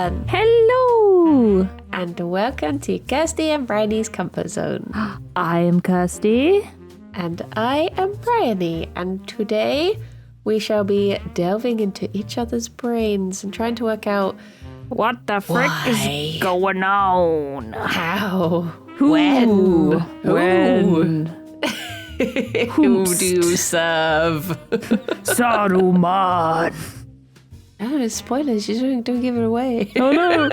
everyone, Hello! and welcome to Kirsty and Bryony's Comfort Zone. I am Kirsty. And I am Bryony, and today we shall be delving into each other's brains and trying to work out What the frick Why? is going on? how, Who? when, When? who do you serve? Saruman. Oh, there's spoilers, you don't give it away. Oh no.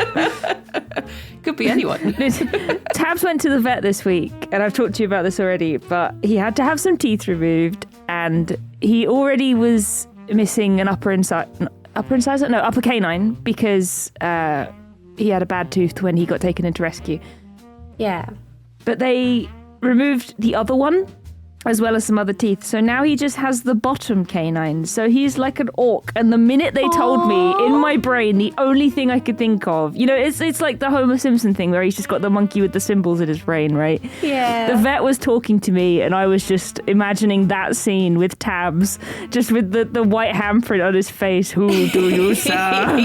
Could be anyone. Tabs went to the vet this week, and I've talked to you about this already, but he had to have some teeth removed, and he already was missing an upper canine, because he had a bad tooth when he got taken into rescue. Yeah. But they removed the other one, as well as some other teeth. So now he just has the bottom canine. So he's like an orc. And the minute they told me, in my brain, the only thing I could think of, it's like the Homer Simpson thing where he's just got the monkey with the symbols in his brain, right? Yeah. The vet was talking to me, and I was just imagining that scene with Tabs, just with the white handprint on his face. Who do you serve?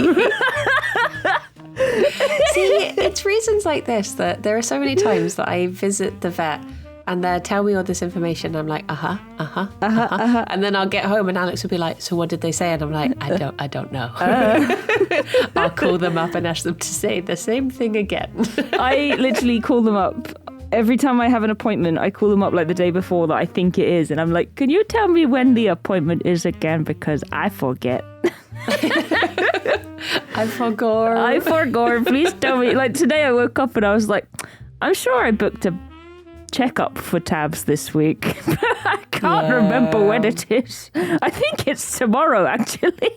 See, it's reasons like this that there are so many times that I visit the vet and they tell me all this information. I'm like, and then I'll get home and Alex will be like, so what did they say? And I'm like, I don't know. I'll call them up and ask them to say the same thing again. I literally call them up. Every time I have an appointment, I call them up like the day before that I think it is. And I'm like, can you tell me when the appointment is again? Because I forget. I forgot. Please tell me. Like today I woke up and I was like, I'm sure I booked a checkup for Tabs this week. I can't remember when it is. I think it's tomorrow, actually.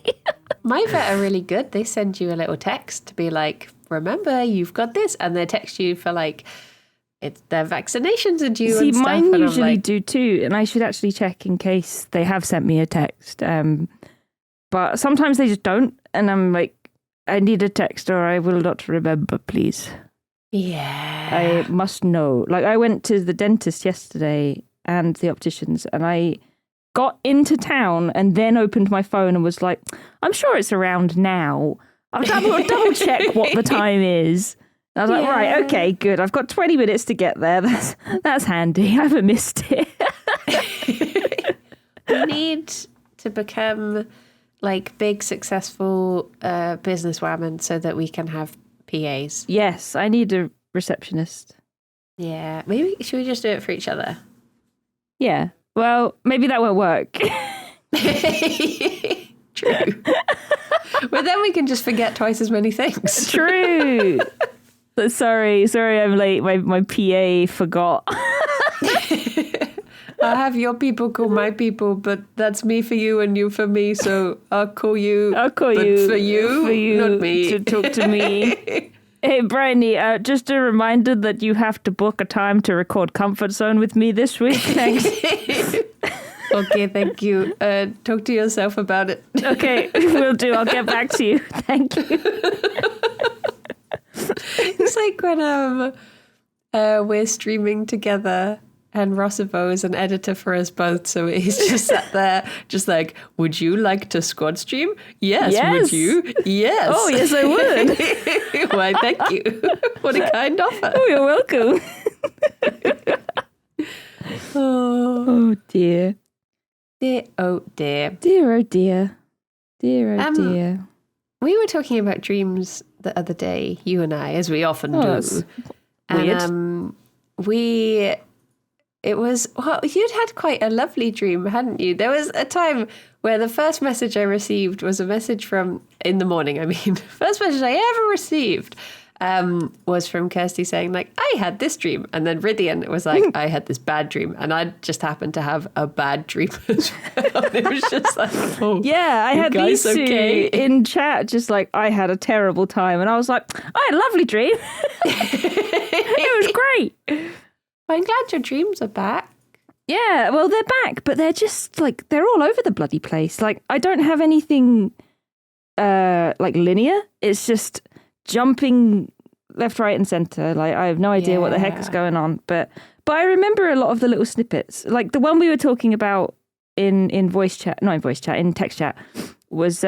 My vet are really good. They send you a little text to be like, remember, you've got this. And they text you for like, it's their vaccinations are due. See, and stuff. mine And usually do too. And I should actually check in case they have sent me a text. But sometimes they just don't. And I'm like, I need a text or I will not remember, please. Yeah. I must know. Like, I went to the dentist yesterday and the opticians, and I got into town and then opened my phone and was like, I'm sure it's around now. I'll double check what the time is. And I was like, right, okay, good. I've got 20 minutes to get there. That's handy. I haven't missed it. We need to become like big, successful businesswomen so that we can have PAs. Yes, I need a receptionist. Yeah. Maybe, should we just do it for each other? Yeah. Well, maybe that won't work. True. But then we can just forget twice as many things. True. But sorry, I'm late. My PA forgot. I'll have your people call my people, but that's me for you and you for me, so I'll call you. For you, not me. to talk to me. Hey, Bryony, just a reminder that you have to book a time to record Comfort Zone with me this week. Thanks. Okay, thank you. Talk to yourself about it. Okay, will do. I'll get back to you. Thank you. It's like when we're streaming together and Rossabo is an editor for us both, so he's just sat there just like, would you like to squad stream? Yes. Would you? Yes. Oh, yes, I would. Why, thank you. What a kind offer. Oh, you're welcome. Oh, dear. Dear, oh dear. Dear, oh, dear. Dear, oh, dear. We were talking about dreams the other day, you and I, as we often do. That's weird. And you'd had quite a lovely dream, hadn't you? There was a time where the first message I received was a message in the morning, first message I ever received was from Kirsty saying like, I had this dream. And then Rythian was like, I had this bad dream. And I just happened to have a bad dream as well. It was just like, oh, yeah, I had these two okay? in chat just like, I had a terrible time. And I was like, I had a lovely dream. It was great. I'm glad your dreams are back. Yeah, well, they're back, but they're just like, they're all over the bloody place. Like, I don't have anything like linear. It's just jumping left, right, and center. Like, I have no idea what the heck is going on. But I remember a lot of the little snippets. Like the one we were talking about in voice chat, not in voice chat, in text chat, was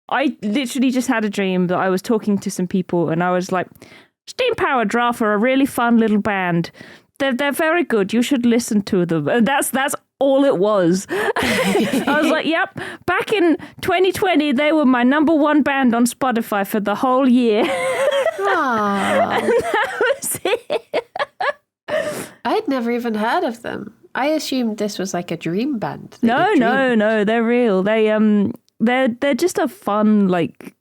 I literally just had a dream that I was talking to some people and I was like, Steam Power Draft are a really fun little band. They're very good. You should listen to them. And that's all it was. I was like, yep. Back in 2020, they were my number one band on Spotify for the whole year. And that was it. I'd never even heard of them. I assumed this was like a dream band. No, they're real. They're just a fun, like,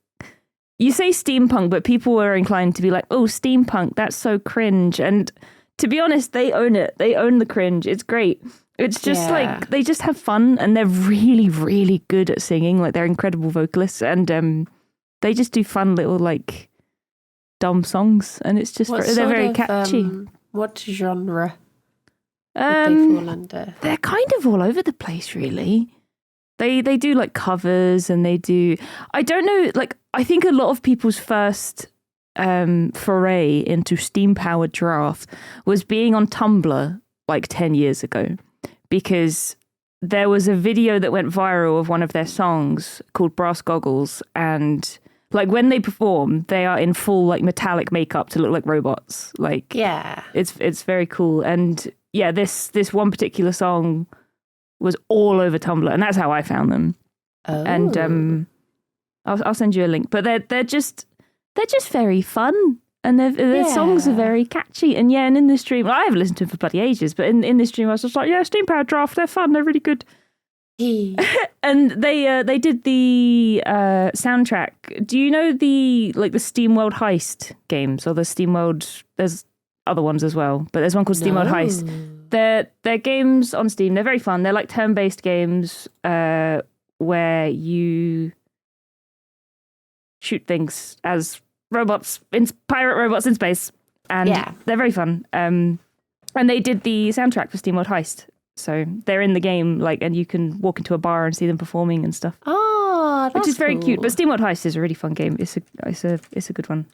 you say steampunk, but people were inclined to be like, oh, steampunk, that's so cringe. And to be honest, they own it. They own the cringe. It's great. It's just like, they just have fun and they're really, really good at singing. Like, they're incredible vocalists and they just do fun little, like, dumb songs. And it's just, they're very catchy. What genre would they fall under? They're kind of all over the place, really. They do like covers and they do, I don't know, like, I think a lot of people's first foray into Steam Powered Draft was being on Tumblr like 10 years ago, because there was a video that went viral of one of their songs called Brass Goggles, and like when they perform, they are in full like metallic makeup to look like robots. Like, yeah, it's very cool. And yeah, this one particular song was all over Tumblr, and that's how I found them. Oh. And I'll send you a link. But they're just very fun, and their songs are very catchy. And yeah, and in this stream, I haven't listened to them for bloody ages, but in this stream, I was just like, yeah, Steam Powered Draft, they're fun, they're really good. And they did the soundtrack. Do you know the SteamWorld Heist games, or the SteamWorld? There's other ones as well, but there's one called SteamWorld Heist. They're games on Steam. They're very fun. They're like turn-based games where you shoot things as pirate robots in space, and they're very fun. And they did the soundtrack for SteamWorld Heist, so they're in the game, like, and you can walk into a bar and see them performing and stuff. Oh, that's which is very cool. cute. But SteamWorld Heist is a really fun game. It's a good one.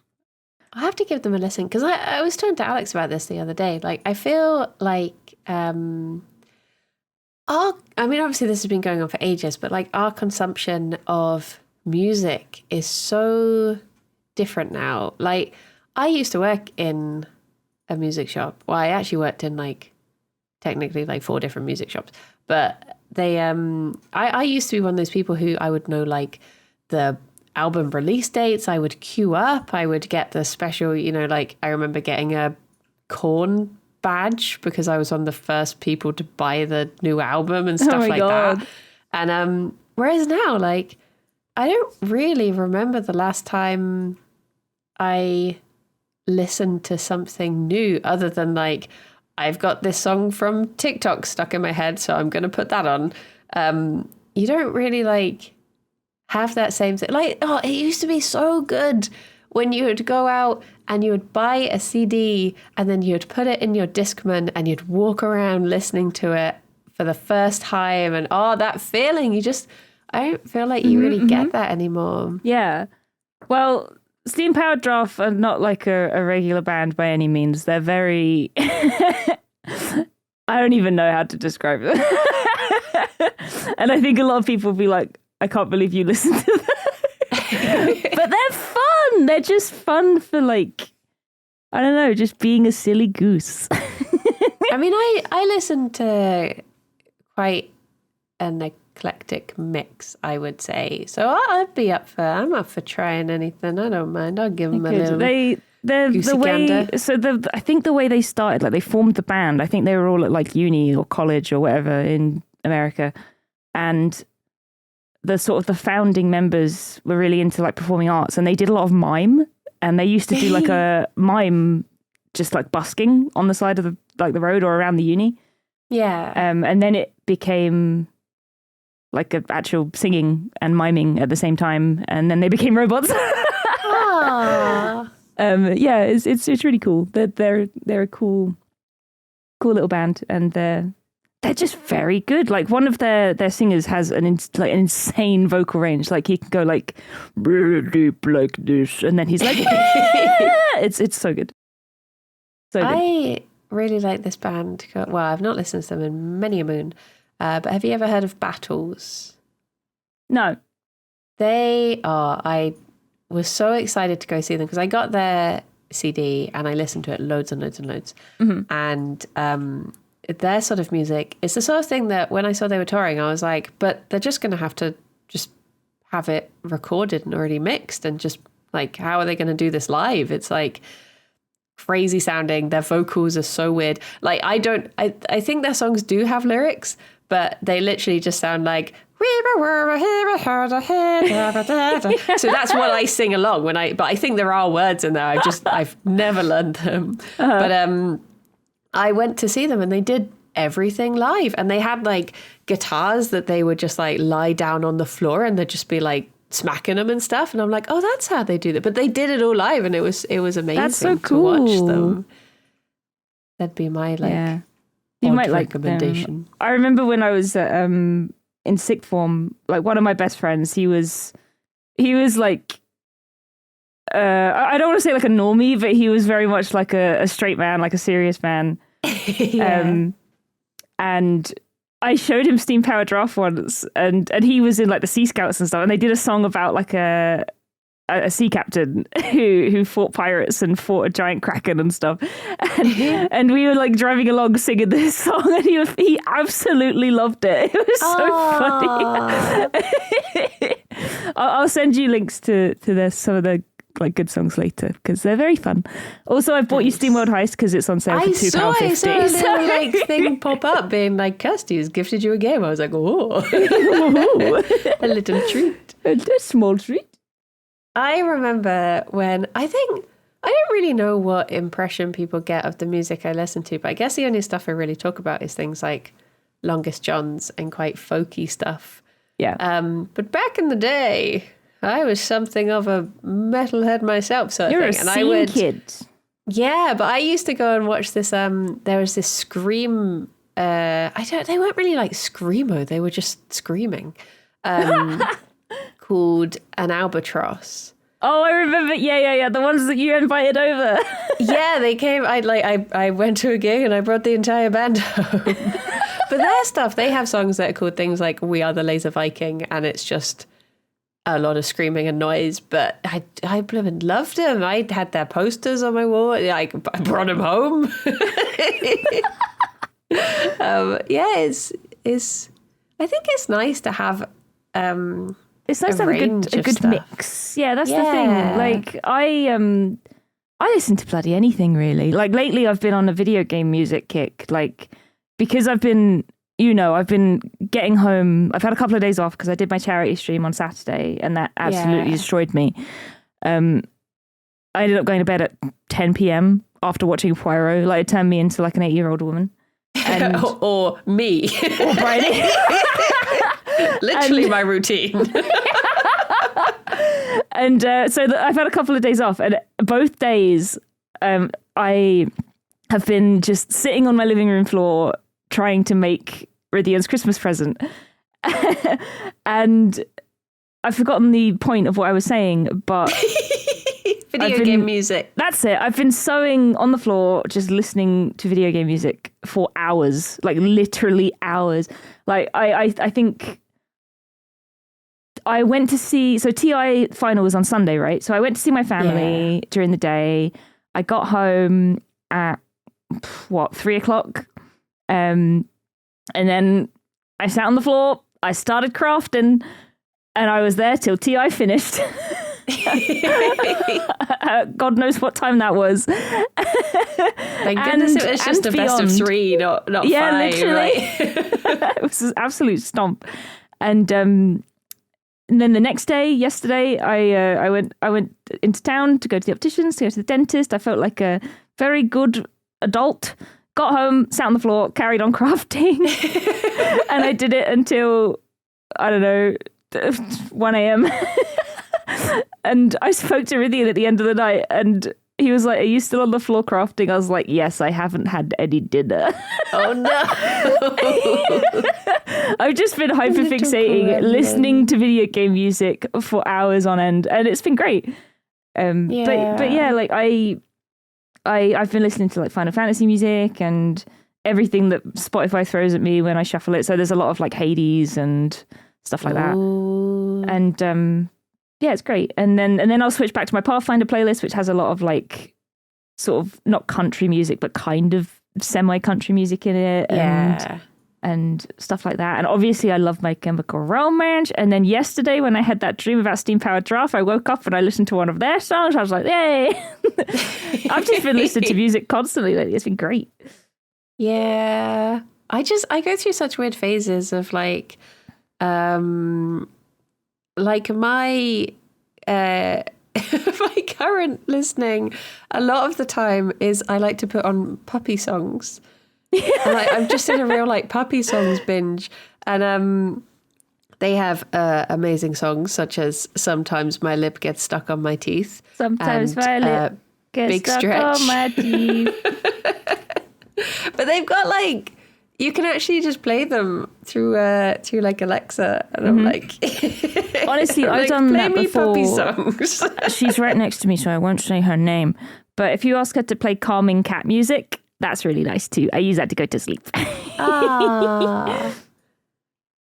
I have to give them a listen, because I was talking to Alex about this the other day. Like, I feel like obviously this has been going on for ages, but like our consumption of music is so different now. Like, I used to work in a music shop. Well, I actually worked in like technically like 4 different music shops, but they I used to be one of those people who I would know like the album release dates. I would queue up. I would get the special, like I remember getting a Korn badge because I was one of the first people to buy the new album and stuff like that. And whereas now, like, I don't really remember the last time I listened to something new other than like, I've got this song from TikTok stuck in my head, so I'm going to put that on. You don't really like have that same thing. Like, it used to be so good when you would go out and you would buy a CD and then you'd put it in your Discman and you'd walk around listening to it for the first time. And that feeling, I don't feel like you really get that anymore. Yeah. Well, Steam Powered Draft are not like a regular band by any means. They're very... I don't even know how to describe them. And I think a lot of people will be like, I can't believe you listen to them. But they're fun. They're just fun for like, I don't know, just being a silly goose. I mean, I listen to quite an eclectic mix, I would say. So I'm up for trying anything. I don't mind. I'll give them a little. I think the way they started, like they formed the band, I think they were all at like uni or college or whatever in America, and the sort of the founding members were really into like performing arts, and they did a lot of mime, and they used to do like a mime just like busking on the side of the road or around the uni. Yeah. And then it became like an actual singing and miming at the same time, and then they became robots. Yeah, it's really cool. They're a cool little band, and they're just very good. Like one of their singers has an insane vocal range. Like he can go like deep like this, and then he's like, it's so good. So good. I really like this band. Well, I've not listened to them in many a moon, but have you ever heard of Battles? No. They are. I was so excited to go see them because I got their CD and I listened to it loads and loads and loads. And their sort of music, it's the sort of thing that when I saw they were touring, I was like, but they're just going to have to just have it recorded and already mixed, and just like, how are they going to do this live? It's like crazy sounding. Their vocals are so weird. Like, I think their songs do have lyrics, but they literally just sound like, so that's what I sing along but I think there are words in there. I've never learned them. But I went to see them and they did everything live, and they had like guitars that they would just like lie down on the floor and they'd just be like smacking them and stuff, and I'm like, oh, that's how they do that. But they did it all live, and it was amazing. That's so cool. To watch them. Like, that'd be my you might like recommendation. I remember when I was in sixth form, like one of my best friends, he was like I don't want to say like a normie, but he was very much like a straight man, like a serious man. And I showed him Steam Powered Giraffe once, and he was in like the Sea Scouts and stuff, and they did a song about like a sea captain who fought pirates and fought a giant kraken and stuff, and we were like driving along singing this song, and he absolutely loved it. It was so funny. I'll send you links to some of the like good songs later because they're very fun. Also, I bought you SteamWorld Heist because it's on sale for £2.50. I saw a little like thing pop up being like, Kirsty has gifted you a game. I was like, oh, a little treat, a small treat. I remember when I don't really know what impression people get of the music I listen to, but I guess the only stuff I really talk about is things like Longest Johns and quite folky stuff. Yeah. But back in the day, I was something of a metalhead myself, sort of thing. You're a scene kid. Yeah, but I used to go and watch this. There was this Scream. They weren't really like screamo. They were just screaming. Called An Albatross. Oh, I remember. Yeah. The ones that you invited over. Yeah, they came. I went to a gig and I brought the entire band home. But their stuff, they have songs that are called things like We Are the Laser Viking, and it's just a lot of screaming and noise, but I blooming loved them. I had their posters on my wall. I brought them home. It's I think it's nice to have it's nice to have a good mix. Yeah, that's the thing. Like I listen to bloody anything really. Like lately I've been on a video game music kick, like because I've been getting home. I've had a couple of days off because I did my charity stream on Saturday, and that absolutely destroyed me. I ended up going to bed at 10 p.m. after watching Poirot. Like, it turned me into like an 8-year-old woman. And, or me. Or Bridie. Literally my routine. And I've had a couple of days off, and both days I have been just sitting on my living room floor trying to make Rythian's Christmas present. And I've forgotten the point of what I was saying, but video game music. That's it. I've been sewing on the floor, just listening to video game music for hours, like literally hours. Like I think I went to see, so TI final was on Sunday, right? So I went to see my family during the day. I got home at 3:00. And then I sat on the floor, I started crafting, and I was there till TI finished. God knows what time that was. Thank goodness it was just a best of 3, not 5. Literally. Right? It was an absolute stomp. And then the next day, yesterday, I went into town to go to the opticians, to go to the dentist. I felt like a very good adult. Got home, sat on the floor, carried on crafting, and I did it until, I don't know, 1 a.m. And I spoke to Rythian at the end of the night, and he was like, "Are you still on the floor crafting?" I was like, "Yes, I haven't had any dinner." Oh no! I've just been hyperfixating, listening to video game music for hours on end, and it's been great. But yeah, like I've been listening to like Final Fantasy music and everything that Spotify throws at me when I shuffle it. So there's a lot of like Hades and stuff like that. Ooh. And yeah, it's great. And then I'll switch back to my Pathfinder playlist, which has a lot of like sort of not country music, but kind of semi-country music in it. Yeah. And stuff like that. And obviously I love My Chemical Romance. And then yesterday when I had that dream about Steam Powered Giraffe, I woke up and I listened to one of their songs. I was like, yay. I've just been listening to music constantly lately. It's been great. Yeah. I go through such weird phases of like my my current listening a lot of the time is I like to put on puppy songs. And I'm just in a real like puppy songs binge, and they have amazing songs such as Sometimes My Lip Gets Stuck on My Teeth. Sometimes my lip gets Big stuck Stretch. on my teeth. But they've got like you can actually just play them through like Alexa, and I'm like, honestly, I'm I've like, done play that me before. puppy songs. She's right next to me, so I won't say her name. But if you ask her to play calming cat music, that's really nice too. I use that to go to sleep. Ah.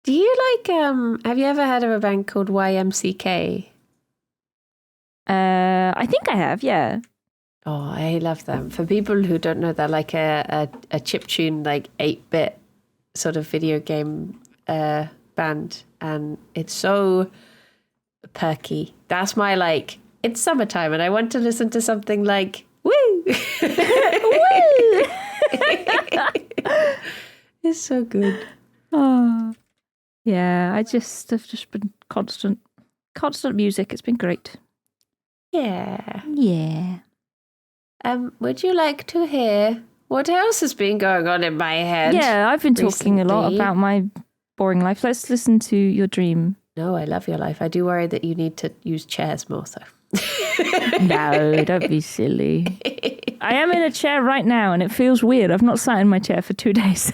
Do you like have you ever heard of a band called YMCK? I think I have, yeah. Oh, I love them. For people who don't know, they're like a chiptune, like 8-bit sort of video game band, and it's so perky. That's my like. It's summertime, and I want to listen to something like woo. Woo! It's so good. Oh. Yeah, I've just been constant music. It's been great. Yeah. Yeah. Would you like to hear what else has been going on in my head? Yeah, I've been talking a lot recently? about my boring life. Let's listen to your dream. No, I love your life. I do worry that you need to use chairs more, though. No, don't be silly. I am in a chair right now and it feels weird. I've not sat in my chair for 2 days.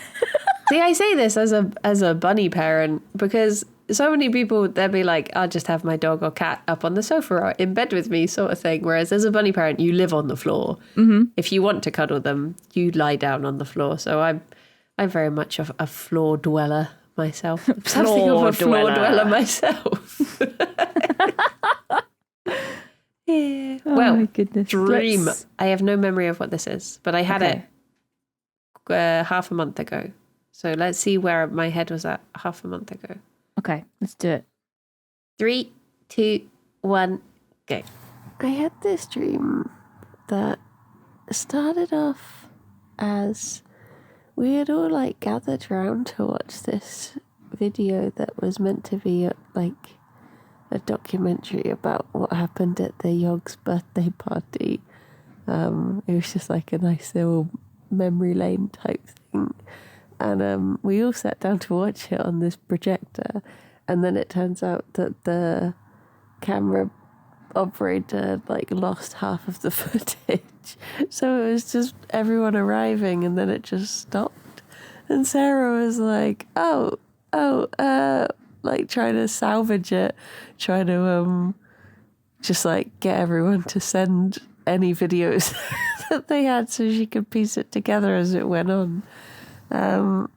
See, I say this as a bunny parent because so many people, they'll be like, I'll just have my dog or cat up on the sofa or in bed with me sort of thing. Whereas as a bunny parent, you live on the floor. Mm-hmm. If you want to cuddle them, you lie down on the floor. So I'm very much a floor dweller myself. Something of a floor dweller myself. Yeah. Oh well, my goodness. dream. Let's- I have no memory of what this is, but I had Okay. it half a month ago. So let's see where my head was at half a month ago. Okay, let's do it. 3, 2, 1, go. I had this dream that started off as we had all like gathered around to watch this video that was meant to be like a documentary about what happened at the Yogg's birthday party. It was just like a nice little memory lane type thing. And we all sat down to watch it on this projector. And then it turns out that the camera operator like lost half of the footage. So it was just everyone arriving and then it just stopped. And Sarah was like, like trying to salvage it, trying to just like get everyone to send any videos that they had so she could piece it together as it went on. And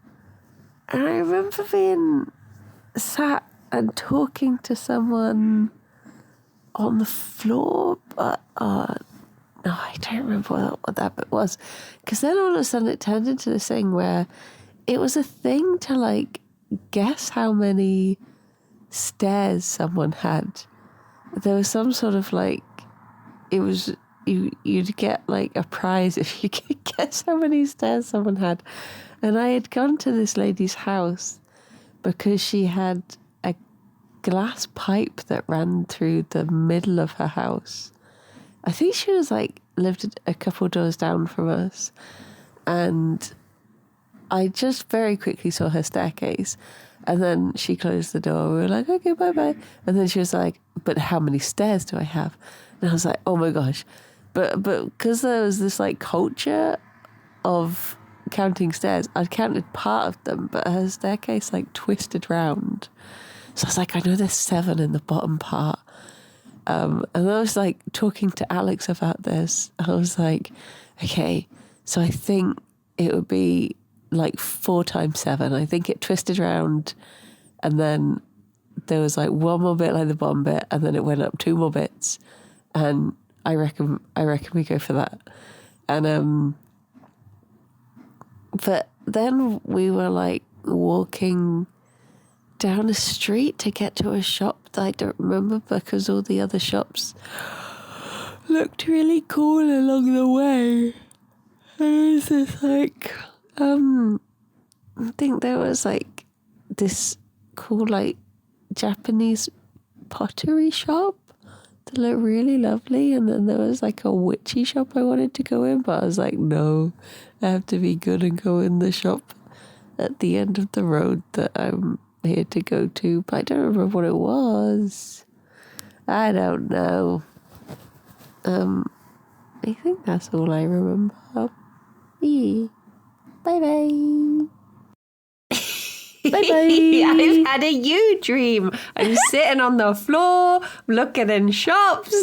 I remember being sat and talking to someone on the floor, but no, I don't remember what that bit was. Because then all of a sudden it turned into this thing where it was a thing to like guess how many stairs someone had. There was some sort of like, it was, you'd get like a prize if you could guess how many stairs someone had. And I had gone to this lady's house because she had a glass pipe that ran through the middle of her house. I think she was like lived a couple doors down from us. And I just very quickly saw her staircase. And then she closed the door. We were like, okay, bye-bye. And then she was like, but how many stairs do I have? And I was like, oh my gosh. But because there was this like culture of counting stairs, I'd counted part of them, but her staircase like twisted round. So I was like, I know there's 7 in the bottom part. And I was like talking to Alex about this. I was like, okay, so I think it would be like 4 times 7. I think it twisted round and then there was like one more bit like the bottom bit, and then it went up 2 more bits, and I reckon we go for that. And but then we were like walking down a street to get to a shop that I don't remember because all the other shops looked really cool along the way. There was this like I think there was like this cool like Japanese pottery shop that looked really lovely, and then there was like a witchy shop I wanted to go in, but I was like, no, I have to be good and go in the shop at the end of the road that I'm here to go to, but I don't remember what it was. I don't know. I think that's all I remember. Yeah. Bye bye. Bye-bye. I've had a you dream. I'm sitting on the floor, looking in shops.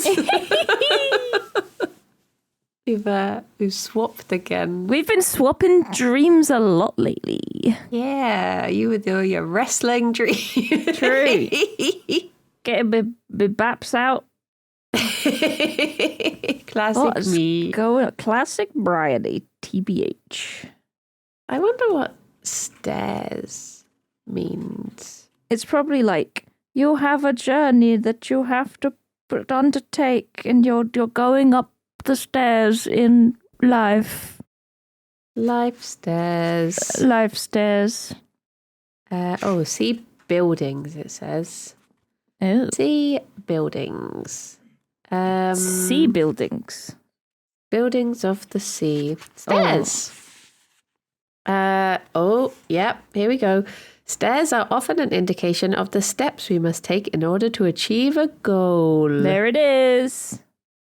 We've swapped again. We've been swapping dreams a lot lately. Yeah, you with all your wrestling dreams. True. Get a bit baps out. Classic me. Go classic Bryony, TBH. I wonder what stairs means. It's probably like you have a journey that you have to undertake, and you're going up the stairs in life. Life stairs. Life stairs. See buildings, it says. Oh. See buildings. Sea buildings. Buildings of the sea. Stairs. Yep, here we go. Stairs are often an indication of the steps we must take in order to achieve a goal. There it is.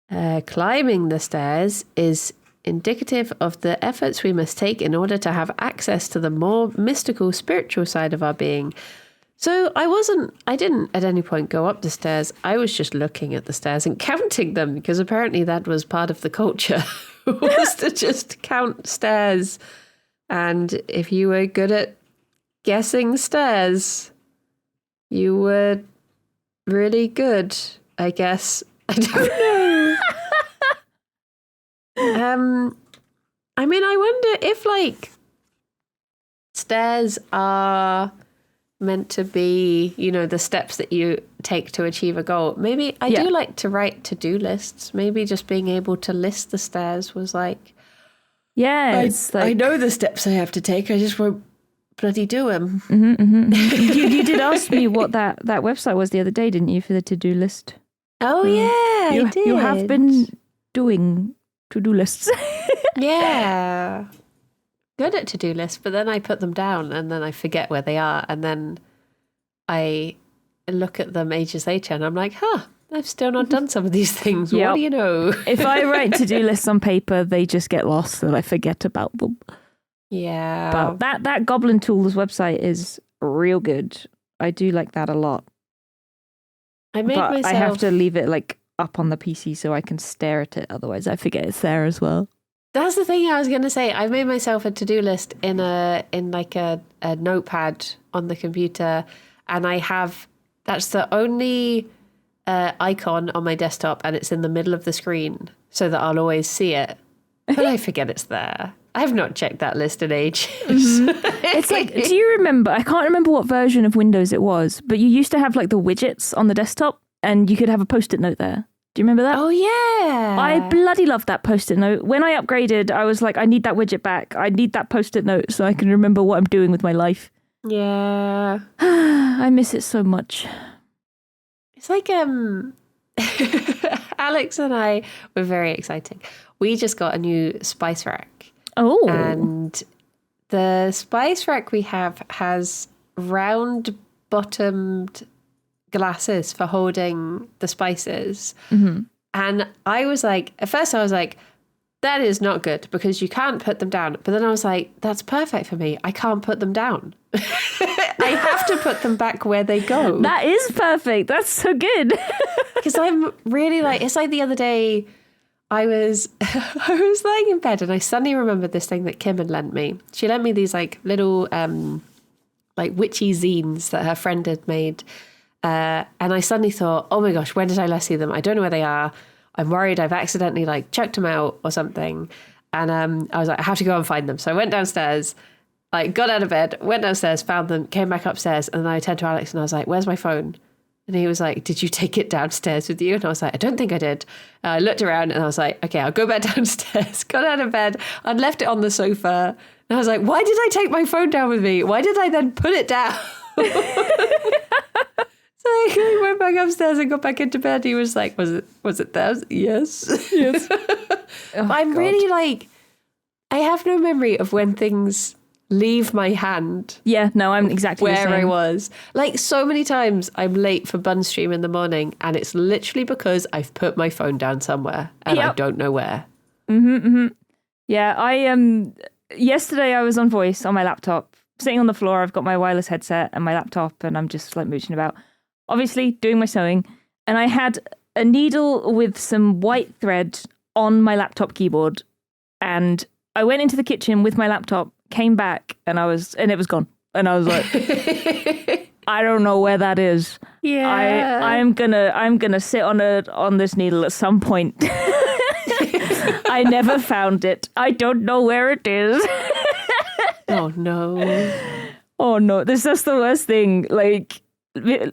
Climbing the stairs is indicative of the efforts we must take in order to have access to the more mystical, spiritual side of our being. So I didn't at any point go up the stairs. I was just looking at the stairs and counting them, because apparently that was part of the culture, was to just count stairs. And if you were good at guessing stairs, you were really good, I guess. I don't know. I mean, I wonder if like stairs are meant to be, the steps that you take to achieve a goal. Maybe I do like to write to-do lists. Maybe just being able to list the stairs was like, I know the steps I have to take. I just won't bloody do them. Mm-hmm, mm-hmm. You did ask me what that website was the other day, didn't you, for the to-do list? Oh, yeah, I did. You have been doing to-do lists. Yeah. Good at to-do lists, but then I put them down and then I forget where they are, and then I look at them ages later and I'm like, I've still not done some of these things. What do you know? If I write to-do lists on paper, they just get lost and I forget about them. Yeah. But that Goblin Tools website is real good. I do like that a lot. I have to leave it like up on the PC so I can stare at it. Otherwise I forget it's there as well. That's the thing I was going to say. I made myself a to-do list in a notepad on the computer, and that's the only icon on my desktop, and it's in the middle of the screen so that I'll always see it. But I forget it's there. I've not checked that list in ages. Mm-hmm. It's like, do you remember? I can't remember what version of Windows it was, but you used to have like the widgets on the desktop, and you could have a post-it note there. Do you remember that? Oh, yeah. I bloody loved that Post-it note. When I upgraded, I was like, I need that widget back. I need that Post-it note so I can remember what I'm doing with my life. Yeah. I miss it so much. It's like Alex and I were very exciting. We just got a new spice rack. Oh. And the spice rack we have has round-bottomed glasses for holding the spices. Mm-hmm. And I was like, at first I was like, that is not good because you can't put them down. But then I was like, that's perfect for me. I can't put them down. I have to put them back where they go. That is perfect. That's so good. Because I'm really like, it's like the other day I was lying in bed and I suddenly remembered this thing that Kim had lent me. She lent me these like little like witchy zines that her friend had made. And I suddenly thought, oh my gosh, when did I last see them? I don't know where they are. I'm worried I've accidentally like chucked them out or something. And I was like, I have to go and find them. So I went downstairs, like got out of bed, went downstairs, found them, came back upstairs. And then I turned to Alex and I was like, where's my phone? And he was like, did you take it downstairs with you? And I was like, I don't think I did. I looked around and I was like, okay, I'll go back downstairs. Got out of bed. I'd left it on the sofa. And I was like, why did I take my phone down with me? Why did I then put it down? So I went back upstairs and got back into bed. He was like, was it there? Yes. Yes. But I'm really like, I have no memory of when things leave my hand. Yeah, no, I'm exactly where the same. I was. Like so many times I'm late for Bun Stream in the morning and it's literally because I've put my phone down somewhere and I don't know where. Yeah, I yesterday I was on Voice on my laptop, sitting on the floor. I've got my wireless headset and my laptop and I'm just like mooching about. Obviously doing my sewing. And I had a needle with some white thread on my laptop keyboard. And I went into the kitchen with my laptop, came back, and it was gone. And I was like, I don't know where that is. Yeah. I'm gonna sit on this needle at some point. I never found it. I don't know where it is. Oh no. Oh no, that's the worst thing. Like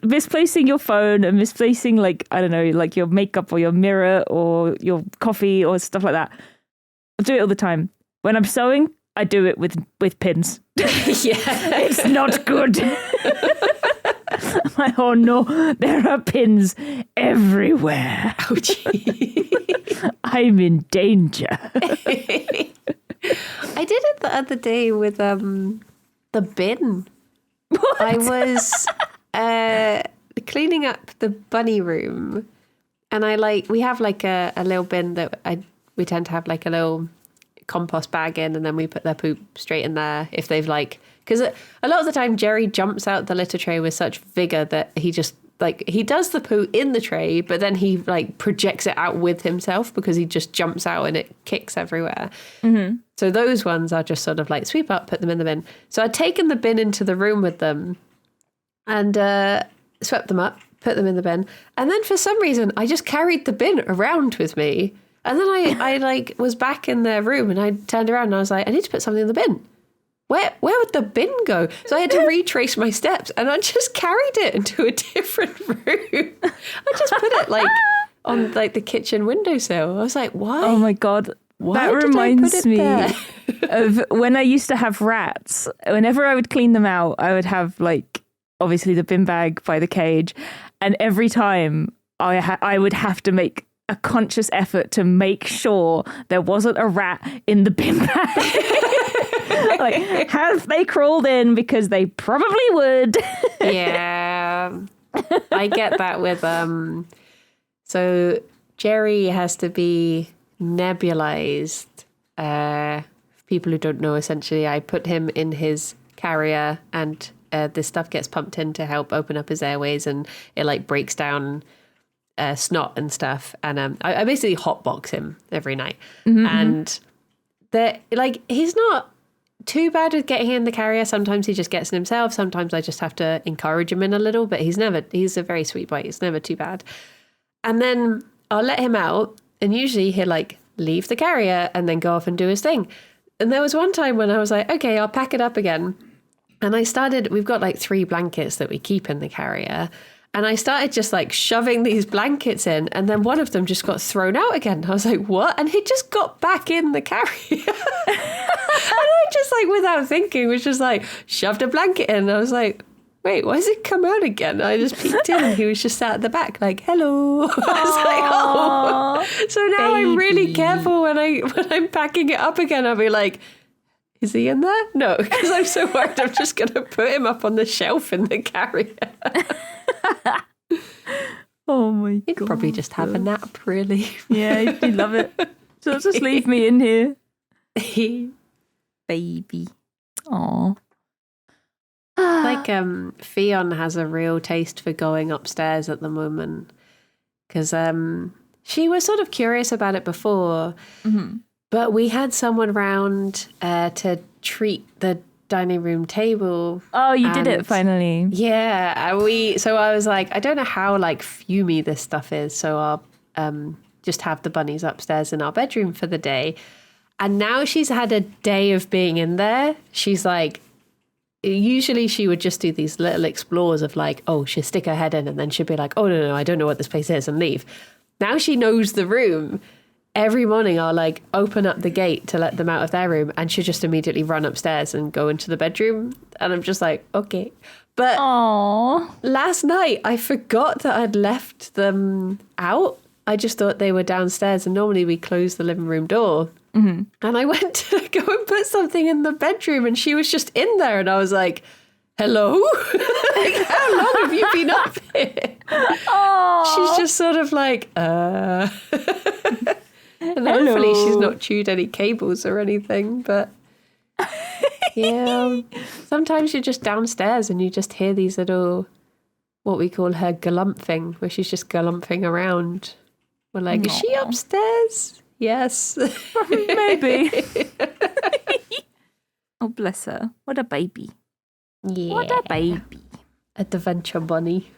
misplacing your phone and misplacing, like, I don't know, like your makeup or your mirror or your coffee or stuff like that. I do it all the time. When I'm sewing, I do it with pins. Yeah. It's not good. I'm like, oh no, there are pins everywhere. Oh, gee. I'm in danger. I did it the other day with the bin. What? I was cleaning up the bunny room, and we have like a little bin that we tend to have like a little compost bag in, and then we put their poop straight in there if they've because a lot of the time Jerry jumps out the litter tray with such vigor that he just he does the poo in the tray, but then he projects it out with himself because he just jumps out and it kicks everywhere. Mm-hmm. So those ones are just sort of sweep up, put them in the bin. So I'd taken the bin into the room with them and swept them up, put them in the bin. And then for some reason, I just carried the bin around with me. And then I was back in their room and I turned around and I was like, I need to put something in the bin. Where would the bin go? So I had to retrace my steps and I just carried it into a different room. I just put it on the kitchen windowsill. I was like, why? Oh my God. Why that did reminds I put it me there? of when I used to have rats. Whenever I would clean them out, I would have obviously the bin bag by the cage. And every time I would have to make a conscious effort to make sure there wasn't a rat in the bin bag. Have they crawled in? Because they probably would. Yeah. I get that with so Jerry has to be nebulized. People who don't know, essentially, I put him in his carrier and this stuff gets pumped in to help open up his airways, and it breaks down snot and stuff. And I basically hotbox him every night. Mm-hmm. And he's not too bad with getting in the carrier. Sometimes he just gets in himself. Sometimes I just have to encourage him in a little, but he's a very sweet boy. It's never too bad. And then I'll let him out, and usually he'll leave the carrier and then go off and do his thing. And there was one time when I was like, okay, I'll pack it up again. And we've got 3 blankets that we keep in the carrier. And I started just shoving these blankets in, and then one of them just got thrown out again. I was like, what? And he just got back in the carrier. And I just without thinking was just shoved a blanket in. I was like, wait, why has it come out again? And I just peeked in and he was just sat at the back hello. I was oh. So now baby. I'm really careful when I'm packing it up again. I'll be like, is he in there? No, because I'm so worried I'm just going to put him up on the shelf in the carrier. Oh my God. He'd probably just have a nap, really. Yeah, he'd love it. So just leave me in here. Baby. Aw. Fionn has a real taste for going upstairs at the moment. Because she was sort of curious about it before. Mm-hmm. But we had someone round to treat the dining room table. Oh, you did it And- finally. Yeah, so I was like, I don't know how like fumey this stuff is, so I'll just have the bunnies upstairs in our bedroom for the day. And now she's had a day of being in there. She's like, usually she would just do these little explores of like, oh, she'll stick her head in and then she'd be like, oh, no, I don't know what this place is, and leave. Now she knows the room. Every morning I'll like open up the gate to let them out of their room, and she'll just immediately run upstairs and go into the bedroom. And I'm just like, okay. But Aww. last night I forgot that I'd left them out. I just thought they were downstairs, and normally we close the living room door. Mm-hmm. And I went to go and put something in the bedroom, and she was just in there, and I was like, hello? Like, how long have you been up here? She's just sort of like, And hopefully she's not chewed any cables or anything, but yeah. Sometimes you're just downstairs and you just hear these little, what we call her galumphing, where she's just galumphing around. We're like, is she upstairs? Yes. Maybe. Oh, bless her. What a baby. Yeah. What a baby. Adventure bunny.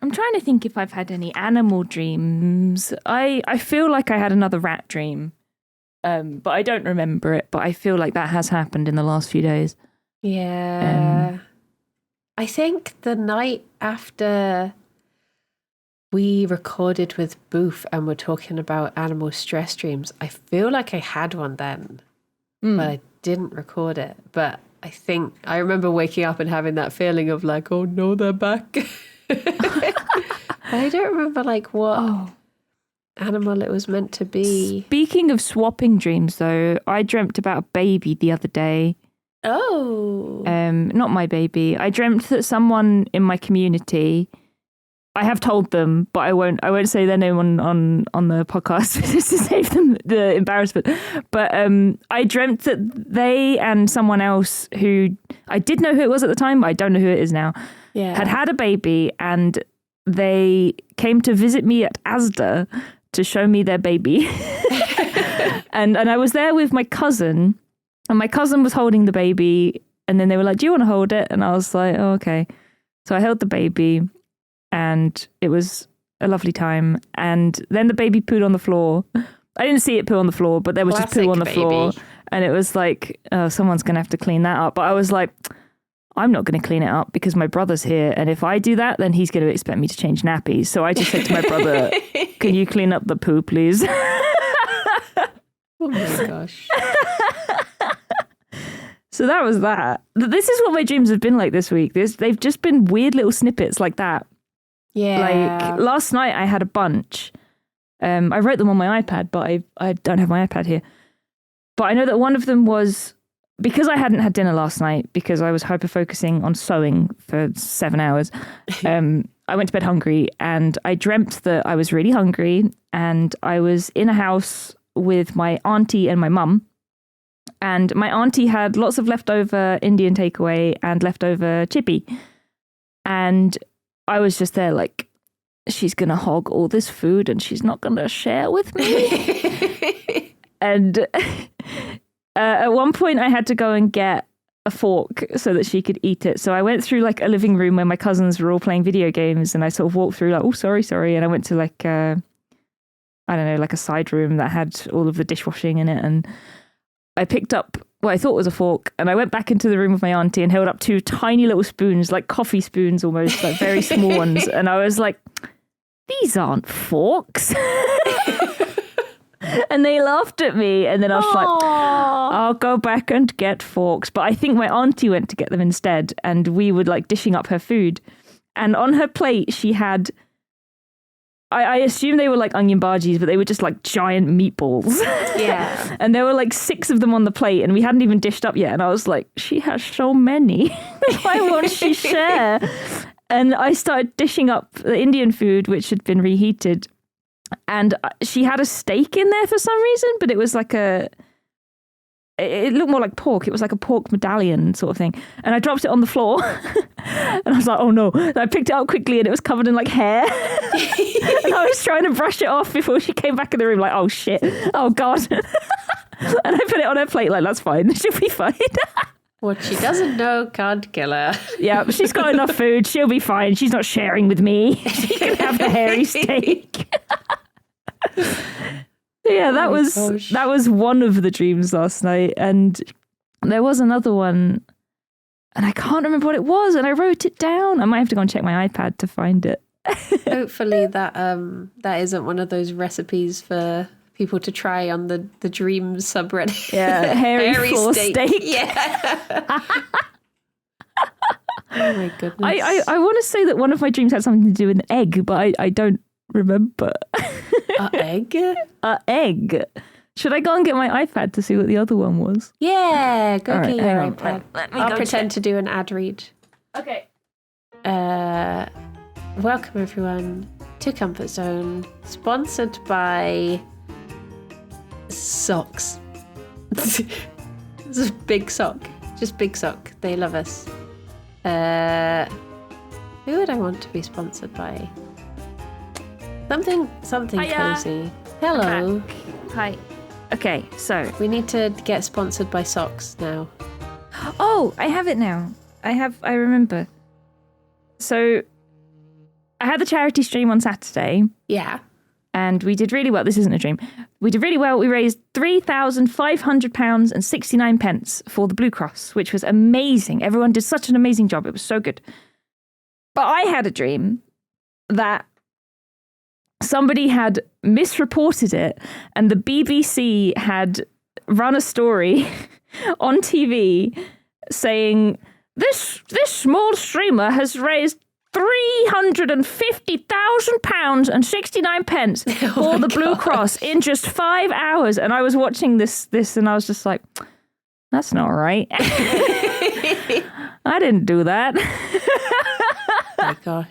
I'm trying to think if I've had any animal dreams. I feel like I had another rat dream, but I don't remember it. But I feel like that has happened in the last few days. Yeah. I think the night after we recorded with Boof and were talking about animal stress dreams, I feel like I had one then, but I didn't record it. But I think I remember waking up and having that feeling of like, oh no, they're back. I don't remember like what animal it was meant to be. Speaking of swapping dreams, though, I dreamt about a baby the other day. Oh. Not my baby. I dreamt that someone in my community. I have told them, but I won't say their name on the podcast just to save them the embarrassment. But I dreamt that they and someone else who I did know who it was at the time, but I don't know who it is now, had a baby, and they came to visit me at Asda to show me their baby. and I was there with my cousin, and my cousin was holding the baby, and then they were like, do you want to hold it? And I was like, oh, okay. So I held the baby, and it was a lovely time. And then the baby pooed on the floor. I didn't see it poo on the floor, but there was just poo on the floor. And it was like, oh, someone's going to have to clean that up. But I was like, I'm not going to clean it up because my brother's here. And if I do that, then he's going to expect me to change nappies. So I just said to my brother, can you clean up the poo, please? Oh my gosh. So that was that. This is what my dreams have been like this week. They've just been weird little snippets like that. Yeah. Like last night I had a bunch. I wrote them on my iPad, but I don't have my iPad here. But I know that one of them was because I hadn't had dinner last night because I was hyper-focusing on sewing for 7 hours. I went to bed hungry, and I dreamt that I was really hungry, and I was in a house with my auntie and my mum. And my auntie had lots of leftover Indian takeaway and leftover chippy. And I was just there like, she's going to hog all this food and she's not going to share with me. And at one point I had to go and get a fork so that she could eat it. So I went through like a living room where my cousins were all playing video games, and I sort of walked through like, oh, sorry. And I went to like, I don't know, like a side room that had all of the dishwashing in it. And I picked up what I thought was a fork, and I went back into the room with my auntie and held up 2 tiny little spoons, like coffee spoons almost, like very small ones. And I was like, these aren't forks. And they laughed at me. And then I was like, I'll go back and get forks. But I think my auntie went to get them instead, and we were like dishing up her food. And on her plate, she had, I assume they were like onion bhajis, but they were just like giant meatballs. Yeah. And there were like 6 of them on the plate, and we hadn't even dished up yet. And I was like, she has so many. Why won't she share? And I started dishing up the Indian food, which had been reheated. And she had a steak in there for some reason, but it was like it looked more like pork. It was like a pork medallion sort of thing. And I dropped it on the floor. And I was like, oh no. And I picked it up quickly, and it was covered in like hair. And I was trying to brush it off before she came back in the room, like, oh shit. Oh God. And I put it on her plate, like, that's fine. She'll be fine. What she doesn't know can't kill her. Yeah, she's got enough food. She'll be fine. She's not sharing with me. She can have the hairy steak. Yeah, that was one of the dreams last night, and there was another one, and I can't remember what it was, and I wrote it down. I might have to go and check my iPad to find it. Hopefully that isn't one of those recipes for people to try on the dream subreddit. Yeah, hairy floor steak. Yeah. Oh my goodness. I want to say that one of my dreams had something to do with an egg, but I don't remember. An egg? An egg. Should I go and get my iPad to see what the other one was? Yeah, go All get right, your hang on. iPad. Let me I'll go pretend to do an ad read. Okay. Welcome everyone to Comfort Zone, sponsored by Socks. This is Big Sock. Just Big Sock. They love us. Who would I want to be sponsored by? Something Hiya. cozy. Hello. Hi. Okay, so. We need to get sponsored by Socks now. Oh, I have it now. I remember. So, I had the charity stream on Saturday, Yeah. and we did really well. This isn't a dream. We did really well. We raised £3,500 and 69 pence for the Blue Cross, which was amazing. Everyone did such an amazing job. It was so good. But I had a dream that somebody had misreported it, and the BBC had run a story on TV saying, this small streamer has raised £350,000 and 69 pence for the Blue Cross in just 5 hours. And I was watching this and I was just like, that's not right. I didn't do that. Oh my gosh.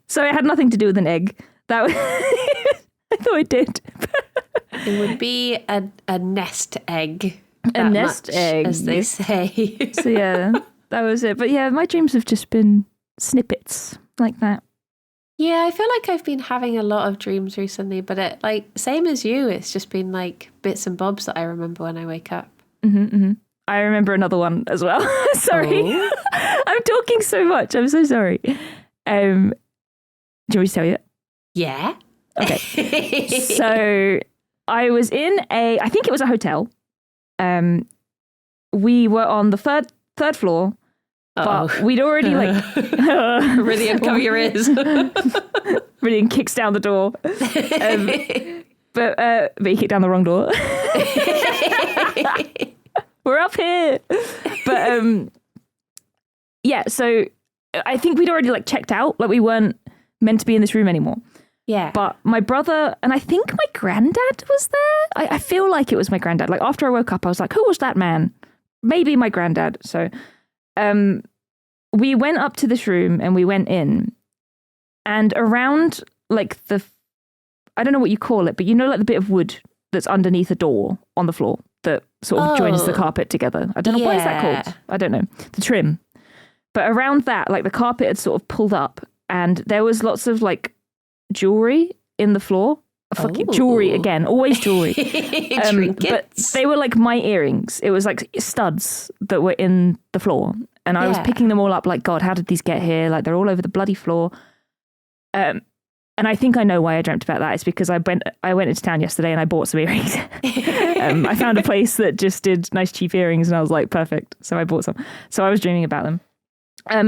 So it had nothing to do with an egg. That was I thought it did. It would be a nest egg. A nest egg, as they say. So yeah, that was it. But yeah, my dreams have just been snippets like that. Yeah, I feel like I've been having a lot of dreams recently, but it same as you. It's just been like bits and bobs that I remember when I wake up. I remember another one as well. Sorry. Oh. I'm talking so much. I'm so sorry. Do you want me to tell you? Yeah. Okay. So I was in I think it was a hotel. We were on the third floor, but we'd already really uncover your ears. Really kicks down the door. But he kicked down the wrong door. We're up here. But yeah, so I think we'd already checked out. We weren't meant to be in this room anymore. Yeah. But my brother, and I think my granddad was there. I feel like it was my granddad. After I woke up, I was like, who was that man? Maybe my granddad. So we went up to this room and we went in. And around I don't know what you call it, but the bit of wood that's underneath a door on the floor that sort of joins the carpet together. I don't know, what is that called? I don't know. The trim. But around that, the carpet had sort of pulled up and there was lots of jewelry in the floor. Jewelry again, always jewelry. But they were my earrings. It was studs that were in the floor. And I was picking them all up God, how did these get here? They're all over the bloody floor. And I think I know why I dreamt about that. It's because I went into town yesterday and I bought some earrings. I found a place that just did nice cheap earrings and I was like, perfect. So I bought some. So I was dreaming about them.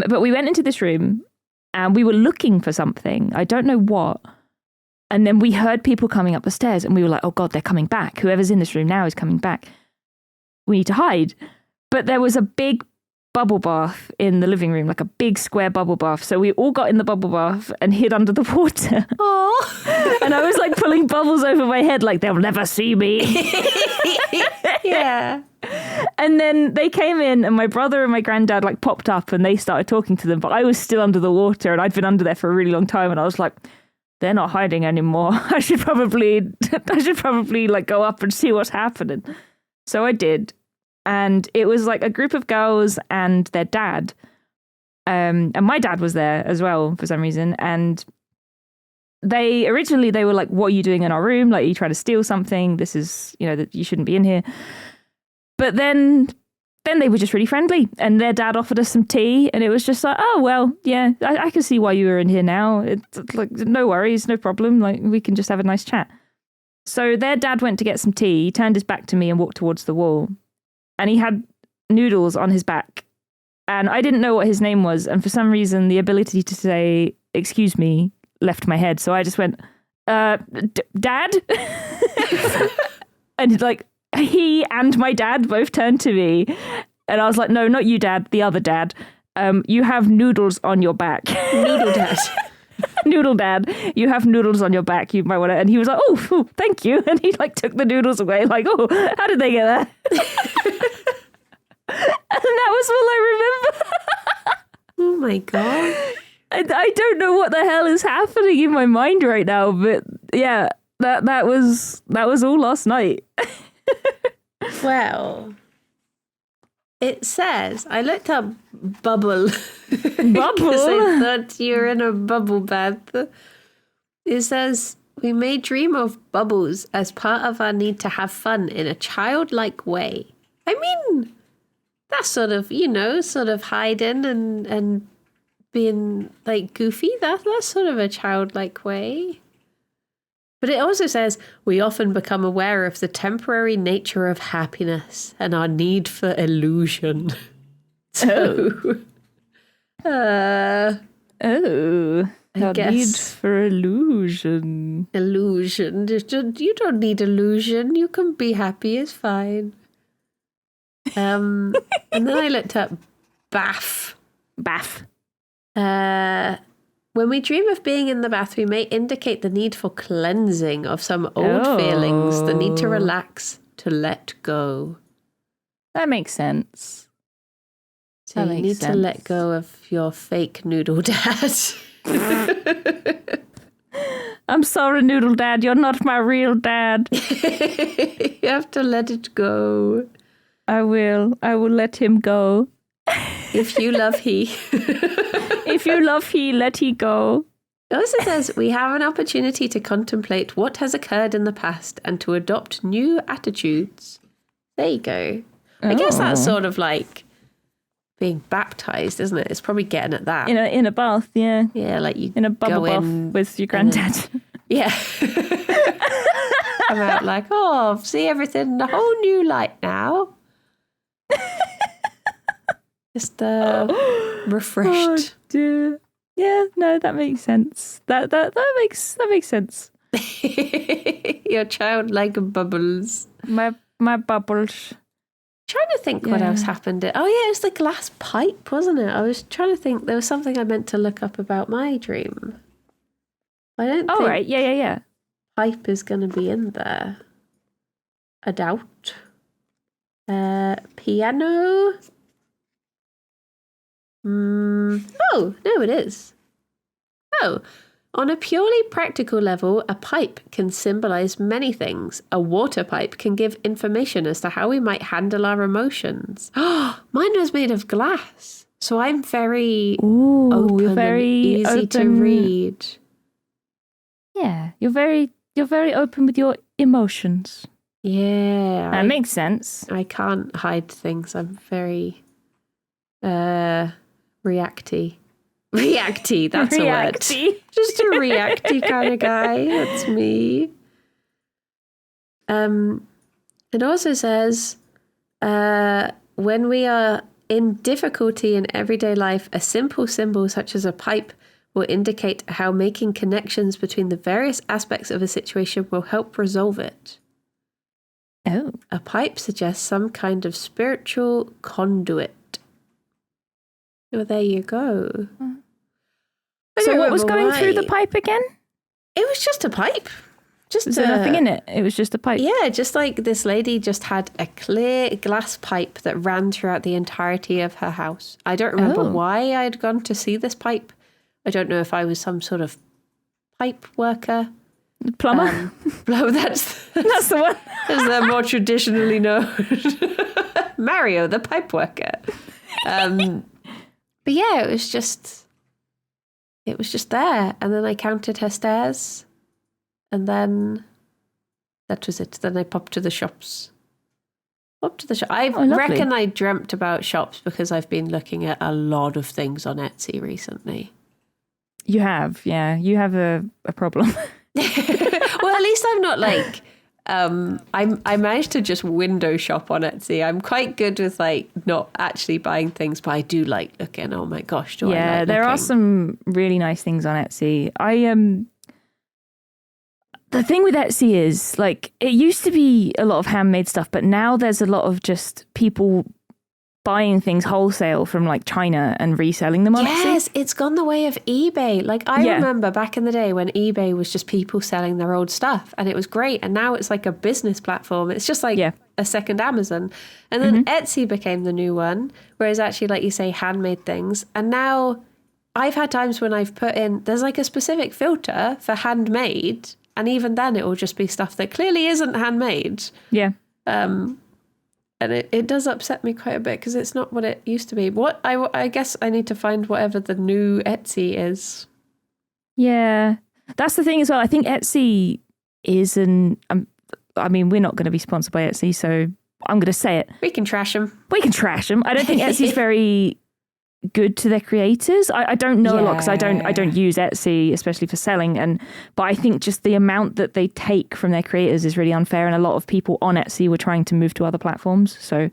But we went into this room and we were looking for something. I don't know what. And then we heard people coming up the stairs and we were like, oh God, they're coming back. Whoever's in this room now is coming back. We need to hide. But there was a big bubble bath in the living room, a big square bubble bath. So we all got in the bubble bath and hid under the water. Oh. And I was pulling bubbles over my head they'll never see me. Yeah. And then they came in and my brother and my granddad popped up and they started talking to them. But I was still under the water and I'd been under there for a really long time. And I was like, they're not hiding anymore. I should probably go up and see what's happening. So I did. And it was a group of girls and their dad. And my dad was there as well for some reason. And they were like, what are you doing in our room? You trying to steal something? This is, that you shouldn't be in here. But then then they were just really friendly, and their dad offered us some tea, and it was just like, oh, well, yeah, I can see why you were in here now. It's like, no worries, no problem. Like, we can just have a nice chat. So their dad went to get some tea, he turned his back to me and walked towards the wall, and he had Noodles on his back. And I didn't know what his name was, and for some reason, the ability to say, excuse me, left my head. So I just went, Dad? And like, he and my dad both turned to me, and I was like, no, not you, Dad, the other dad. You have noodles on your back. Noodle Dad. Noodle Dad, you have noodles on your back. You might want to. And he was like, oh, thank you. And he like took the noodles away, like, oh, how did they get there? And that was all I remember. Oh my God. I don't know what the hell is happening in my mind right now, but yeah, that was all last night. Well, it says, I looked up bubble. Bubble? Because I thought you were in a bubble bath. It says, we may dream of bubbles as part of our need to have fun in a childlike way. I mean, that's sort of, sort of hiding and being like goofy. That's sort of a childlike way. But it also says, we often become aware of the temporary nature of happiness and our need for illusion. So, our guess. need for illusion. Illusion. You don't need illusion. You can be happy. It's fine. And then I looked up bath. When we dream of being in the bath, we may indicate the need for cleansing of some old feelings, the need to relax, to let go. That makes sense. So you need to let go of your fake noodle dad. I'm sorry, Noodle Dad. You're not my real dad. You have to let it go. I will let him go. If you love he. If you love he, let he go. It also says we have an opportunity to contemplate what has occurred in the past and to adopt new attitudes. There you go. I guess that's sort of like being baptized, isn't it? It's probably getting at that. In a bath, yeah. Yeah, like you in a bubble go bath in with your granddad. Yeah. Come out like, oh, see everything in a whole new light now. Just refreshed. Oh, dear. Yeah, no, that makes sense. That makes sense. Your childlike bubbles. My bubbles. Trying to think what else happened. Oh yeah, it was the glass pipe, wasn't it? I was trying to think. There was something I meant to look up about my dream. I don't think right. Yeah. pipe is going to be in there. I doubt. Piano. Oh, no, it is. Oh, on a purely practical level, a pipe can symbolize many things. A water pipe can give information as to how we might handle our emotions. Oh, mine was made of glass, so I'm very open and easy to read. Yeah, you're very open with your emotions. Yeah. That makes sense. I can't hide things. I'm very reacty. Reacty, that's a word. Just a reacty kind of guy. That's me. It also says, when we are in difficulty in everyday life, a simple symbol such as a pipe will indicate how making connections between the various aspects of a situation will help resolve it. Oh. A pipe suggests some kind of spiritual conduit. Well, there you go. So what was going through the pipe again? It was just a pipe. Was there nothing in it? It was just a pipe. Yeah, just like this lady just had a clear glass pipe that ran throughout the entirety of her house. I don't remember why I'd gone to see this pipe. I don't know if I was some sort of pipe worker. Plumber? That's the one. As they're more traditionally known. Mario, the pipe worker. But yeah, it was just there. And then I counted her stairs. And then that was it. Then I popped to the shops. Up to the shop. I lovely. reckon I dreamt about shops because I've been looking at a lot of things on Etsy recently. You have, yeah. You have a problem. Well, at least I'm not like I managed to just window shop on Etsy. I'm quite good with like not actually buying things, but I do like looking. Oh my gosh, do I like there are looking. some really nice things on Etsy. The thing with Etsy is like it used to be a lot of handmade stuff, but now there's a lot of just people buying things wholesale from like China and reselling them on Etsy. Yes, it's gone the way of eBay. Like I remember back in the day when eBay was just people selling their old stuff and it was great. And now it's like a business platform. It's just like a second Amazon. And then Etsy became the new one, whereas actually, like you say, handmade things. And now I've had times when I've put in, there's like a specific filter for handmade. And even then it will just be stuff that clearly isn't handmade. Yeah. And it does upset me quite a bit because it's not what it used to be. What I guess I need to find whatever the new Etsy is. Yeah, that's the thing as well. I think Etsy is I mean, we're not going to be sponsored by Etsy, so I'm going to say it. We can trash them. We can trash them. I don't think Etsy's very good to their creators. I don't know a lot because I don't use Etsy, especially for selling. But I think just the amount that they take from their creators is really unfair. And a lot of people on Etsy were trying to move to other platforms. So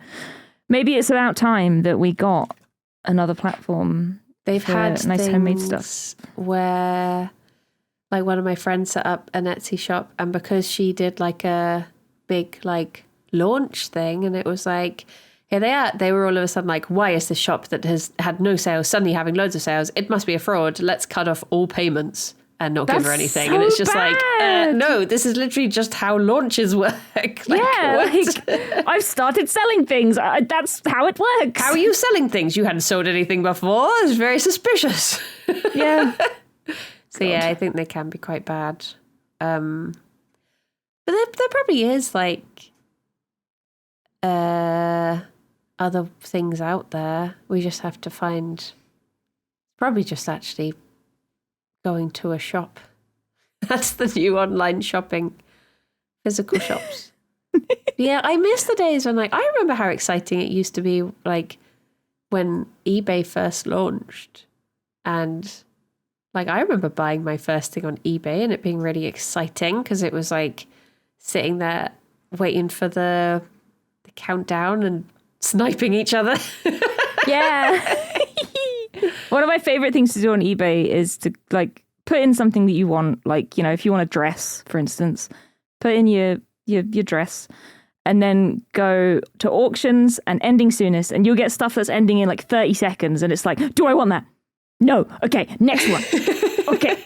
maybe it's about time that we got another platform. They've had nice homemade stuff where, like, one of my friends set up an Etsy shop, and because she did like a big like launch thing, and it was like, here they are. They were all of a sudden like, why is this shop that has had no sales suddenly having loads of sales? It must be a fraud. Let's cut off all payments and not give her anything. So and it's just bad. like, no, this is literally just how launches work. I've started selling things. That's how it works. How are you selling things? You hadn't sold anything before. It's very suspicious. Yeah. So yeah, I think they can be quite bad. But there probably is like other things out there. We just have to find, probably just actually going to a shop. That's the new online shopping, physical shops. Yeah, I miss the days when I remember how exciting it used to be, like when eBay first launched. And like I remember buying my first thing on eBay and it being really exciting because it was like sitting there waiting for the countdown and sniping each other. Yeah. One of my favorite things to do on eBay is to like put in something that you want, like, you know, if you want a dress, for instance, put in your dress and then go to auctions and ending soonest, and you'll get stuff that's ending in like 30 seconds and it's like, do I want that? No. Okay, next one. Okay,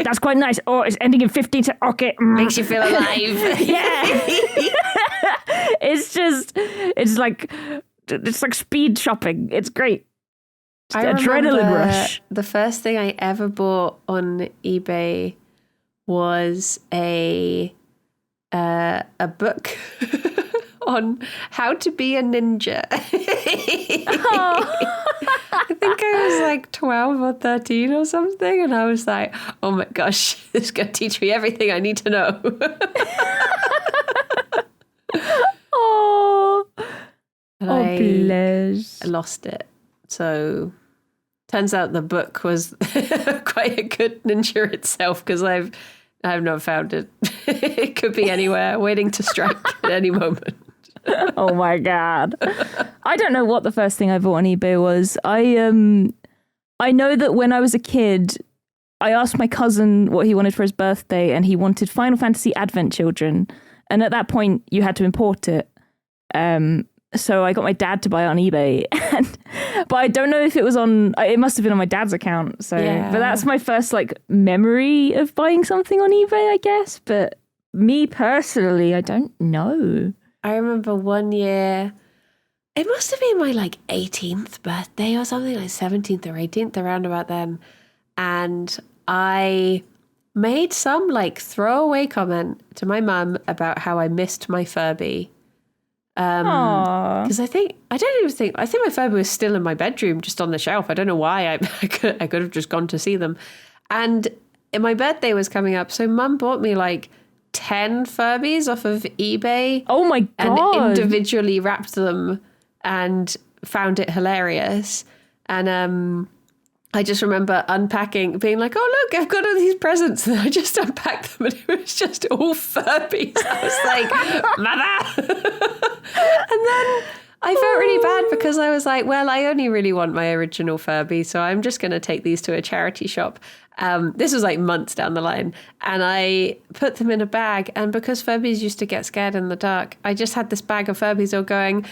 that's quite nice. Oh, it's ending in 15 seconds. Okay. Makes you feel alive. Yeah. It's like speed shopping. It's great. I Adrenaline rush. The first thing I ever bought on eBay was a book on how to be a ninja. I think I was like 12 or 13 or something, and I was like, oh my gosh, this is going to teach me everything I need to know. Bless. I lost it. So turns out the book was quite a good ninja itself, because I've not found it. It could be anywhere, waiting to strike at any moment. Oh my God. I don't know what the first thing I bought on eBay was. I know that when I was a kid, I asked my cousin what he wanted for his birthday, and he wanted Final Fantasy Advent Children. And at that point, you had to import it. So I got my dad to buy it on eBay. But I don't know if it was on, it must have been on my dad's account. So, yeah. But that's my first like memory of buying something on eBay, I guess. But me personally, I don't know. I remember one year, it must have been my like 18th birthday or something, like 17th or 18th, around about then. And I made some like throwaway comment to my mum about how I missed my Furby. Because I think my Furby was still in my bedroom, just on the shelf. I don't know why. I could have just gone to see them. And my birthday was coming up, so Mum bought me like 10 Furbies off of eBay. Oh my And God. individually wrapped them and found it hilarious. And I just remember unpacking, being like, oh, look, I've got all these presents. And I just unpacked them and it was just all Furbies. I was like, Mother! And then I felt really bad because I was like, well, I only really want my original Furby, so I'm just going to take these to a charity shop. This was like months down the line. And I put them in a bag. And because Furbies used to get scared in the dark, I just had this bag of Furbies all going,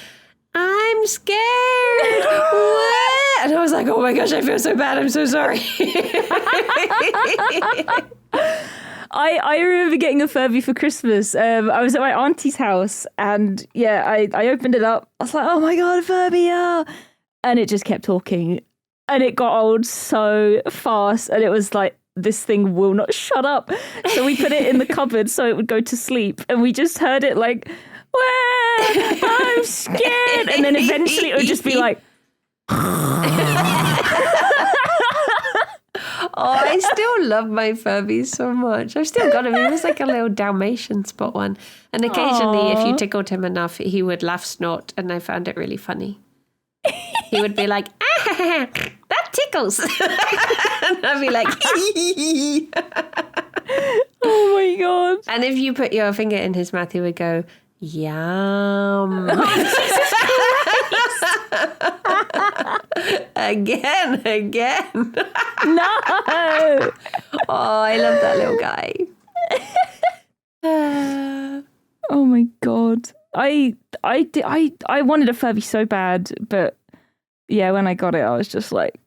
I'm scared. What? And I was like, oh my gosh, I feel so bad. I'm so sorry. I remember getting a Furby for Christmas. I was at my auntie's house and I opened it up. I was like, oh my God, a Furby, yeah. And it just kept talking and it got old so fast. And it was like, this thing will not shut up. So we put it in the cupboard so it would go to sleep. And we just heard it like, well, I'm scared. And then eventually it would just be like, Oh, I still love my Furbies so much. I've still got him. He was like a little Dalmatian spot one. And occasionally, if you tickled him enough, he would laugh snort. And I found it really funny. He would be like, ah, that tickles. And I'd be like, oh my God. And if you put your finger in his mouth, he would go, yum. Again. No. Oh, I love that little guy. Oh my God. I wanted a Furby so bad, but yeah, when I got it, I was just like,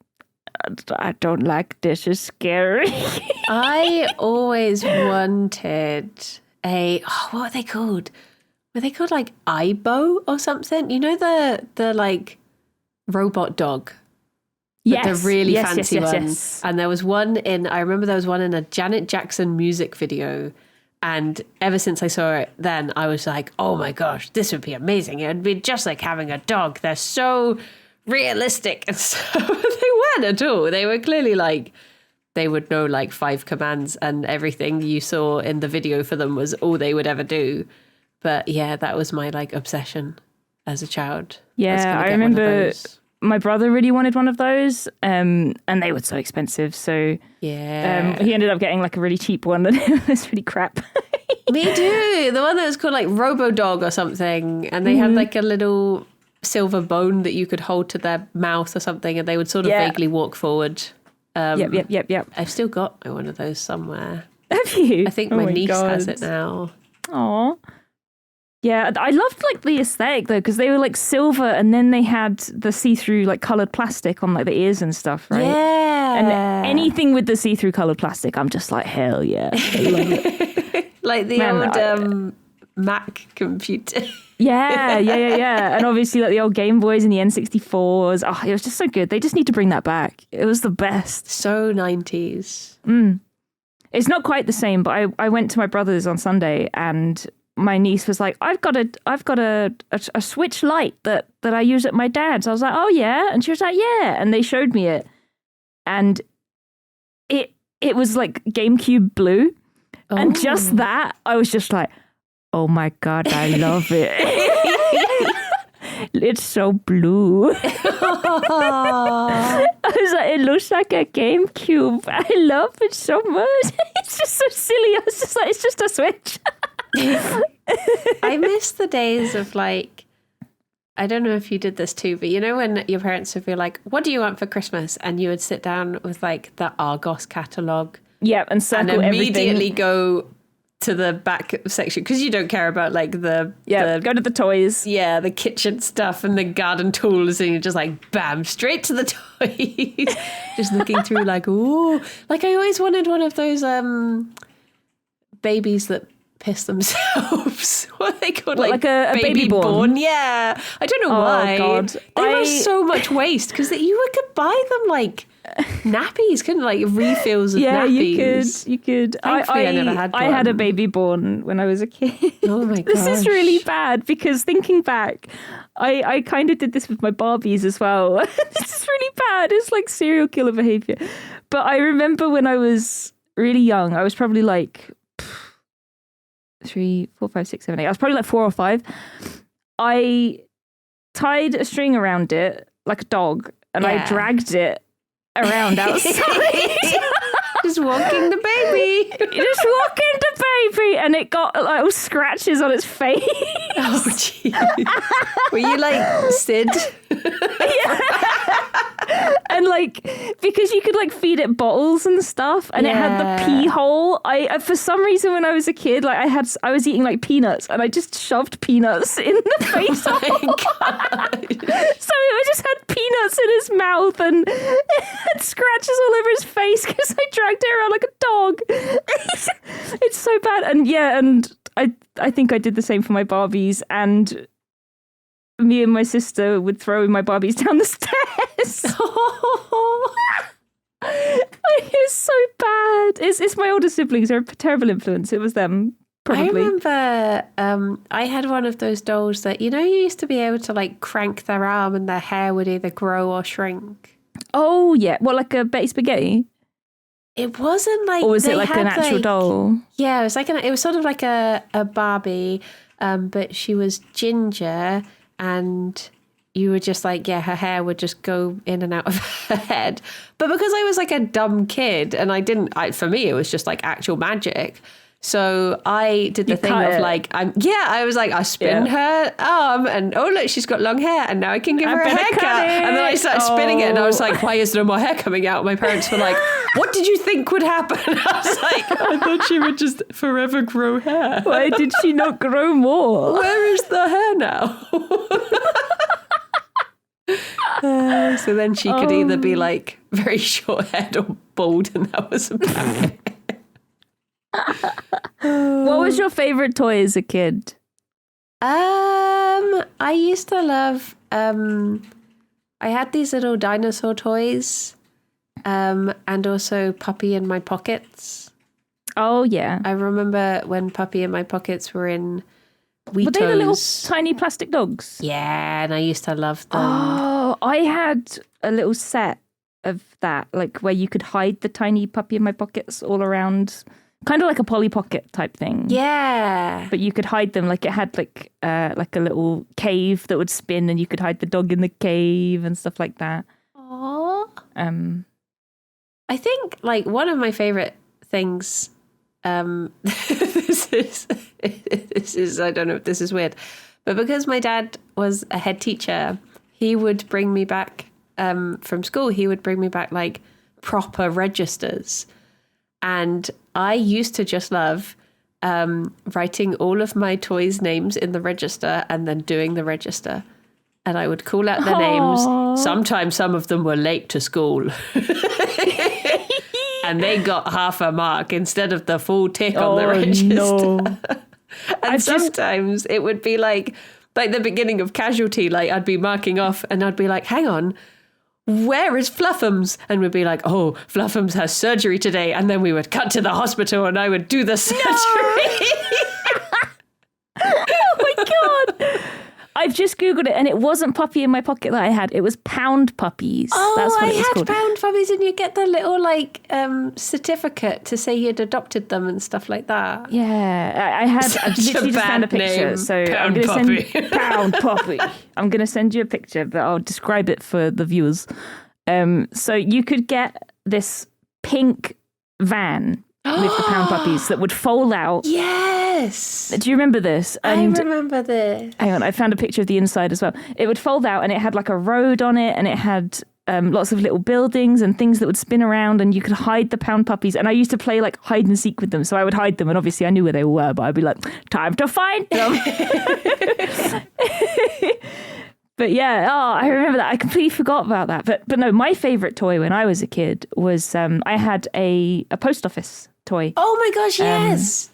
I don't like this. It's scary. I always wanted what were they called? Were they called like Aibo or something? You know the like robot dog? But the really fancy one. Yes. And there was I remember there was one in a Janet Jackson music video. And ever since I saw it then, I was like, oh my gosh, this would be amazing. It would be just like having a dog. They're so realistic. And so they weren't at all. They were clearly like, they would know like 5 commands and everything you saw in the video for them was all they would ever do. But yeah, that was my like obsession as a child. Yeah, I remember my brother really wanted one of those, and they were so expensive. So yeah, he ended up getting like a really cheap one, and it was really crap. Me too. The one that was called like Robo Dog or something, and they had like a little silver bone that you could hold to their mouth or something, and they would sort of vaguely walk forward. Yep. I've still got one of those somewhere. Have you? I think my niece has it now. Aw. Yeah, I loved like the aesthetic though, because they were like silver and then they had the see-through like coloured plastic on like the ears and stuff, right? Yeah. And anything with the see-through coloured plastic, I'm just like, hell yeah. I love it. Like the old Mac computer. Yeah. And obviously like the old Game Boys and the N64s. Oh, it was just so good. They just need to bring that back. It was the best. So 90s. It's not quite the same, but I went to my brother's on Sunday and my niece was like, I've got a Switch Lite that I use at my dad's. I was like, oh yeah. And she was like, yeah. And they showed me it. And it was like GameCube blue. Oh. And just that, I was just like, oh my God, I love it. It's so blue. I was like, it looks like a GameCube. I love it so much. It's just so silly. I was just like, it's just a Switch. I miss the days of like, I don't know if you did this too, but you know when your parents would be like, what do you want for Christmas? And you would sit down with like the Argos catalogue. Yeah, and circle and immediately everything. Go to the back section because you don't care about like the go to the toys. Yeah, the kitchen stuff and the garden tools, and you're just like bam, straight to the toys. Just looking through like, ooh, like I always wanted one of those babies that piss themselves. What are they called? Like a baby born? Yeah, I don't know why. God. They were so much waste because you could buy them like nappies, couldn't like refills of nappies. You could. Thankfully, I never had one. I had a baby born when I was a kid. Oh my gosh. This is really bad because thinking back, I kind of did this with my Barbies as well. This is really bad. It's like serial killer behavior. But I remember when I was really young, I was probably like 3, 4, 5, 6, 7, 8. I was probably like 4 or 5. I tied a string around it like a dog, and I dragged it around outside. Just walking the baby. Just walking the baby, and it got like little scratches on its face. Oh, gee. Were you like Sid? And like, because you could like feed it bottles and stuff, and it had the pee hole. I for some reason when I was a kid, like I was eating like peanuts, and I just shoved peanuts in the face hole. So I just had peanuts in his mouth, and it had scratches all over his face because I dragged it around like a dog. It's so bad. And I think I did the same for my Barbies, and me and my sister would throw my Barbies down the stairs. It was so bad. It's my older siblings. They're a terrible influence. It was them, probably. I remember I had one of those dolls that, you used to be able to like crank their arm and their hair would either grow or shrink. Oh, yeah. Well, like a Betty Spaghetti? It wasn't like... Or was it like an actual doll? Yeah, it was sort of like a Barbie, but she was ginger, and you were just like, her hair would just go in and out of her head. But because I was like a dumb kid, and for me, it was just like actual magic. So I did the thing of like, I was like, I spin her arm, and oh look, she's got long hair, and now I can give her a haircut. And then I started spinning it, and I was like, why is no more hair coming out? My parents were like, what did you think would happen? I was like, I thought she would just forever grow hair. Why did she not grow more? Where is the hair now? So then she could either be like very short haired or bald, and that was about it. What was your favorite toy as a kid? I used to love I had these little dinosaur toys, and also Puppy in My Pockets. Oh yeah. I remember when Puppy in My Pockets were in Weetos. Were they the little tiny plastic dogs? Yeah, and I used to love them. Oh, I had a little set of that, like where you could hide the tiny Puppy in My Pockets all around. Kind of like a Polly Pocket type thing. Yeah. But you could hide them. Like it had like a little cave that would spin, and you could hide the dog in the cave and stuff like that. Aww. I think like one of my favorite things, this is I don't know if this is weird, but because my dad was a head teacher, he would bring me back from school. He would bring me back like proper registers. And I used to just love writing all of my toys' names in the register and then doing the register. And I would call out their names. Sometimes some of them were late to school. And they got half a mark instead of the full tick on the register. No. And sometimes it would be like the beginning of Casualty, like I'd be marking off and I'd be like, hang on. Where is Fluffums? And we'd be like, oh, Fluffums has surgery today. And then we would cut to the hospital and I would do the surgery. Oh my God. I've just Googled it, and it wasn't Puppy in My Pocket that I had. It was Pound Puppies. Oh, that's what I it was had called. Pound Puppies, and you get the little like certificate to say you'd adopted them and stuff like that. Yeah, I literally just found a picture. Name. So Pound I'm going to Puppy. send Pound Puppy. I'm going to send you a picture, but I'll describe it for the viewers. So you could get this pink van with the Pound Puppies that would fold out. Yes. Do you remember this? And I remember this. Hang on, I found a picture of the inside as well. It would fold out, and it had like a road on it, and it had lots of little buildings and things that would spin around, and you could hide the Pound Puppies. And I used to play like hide and seek with them, so I would hide them, and obviously I knew where they were, but I'd be like, time to find them. But yeah, I remember that. I completely forgot about that. But no, my favourite toy when I was a kid was I had a post office toy. Oh my gosh, yes.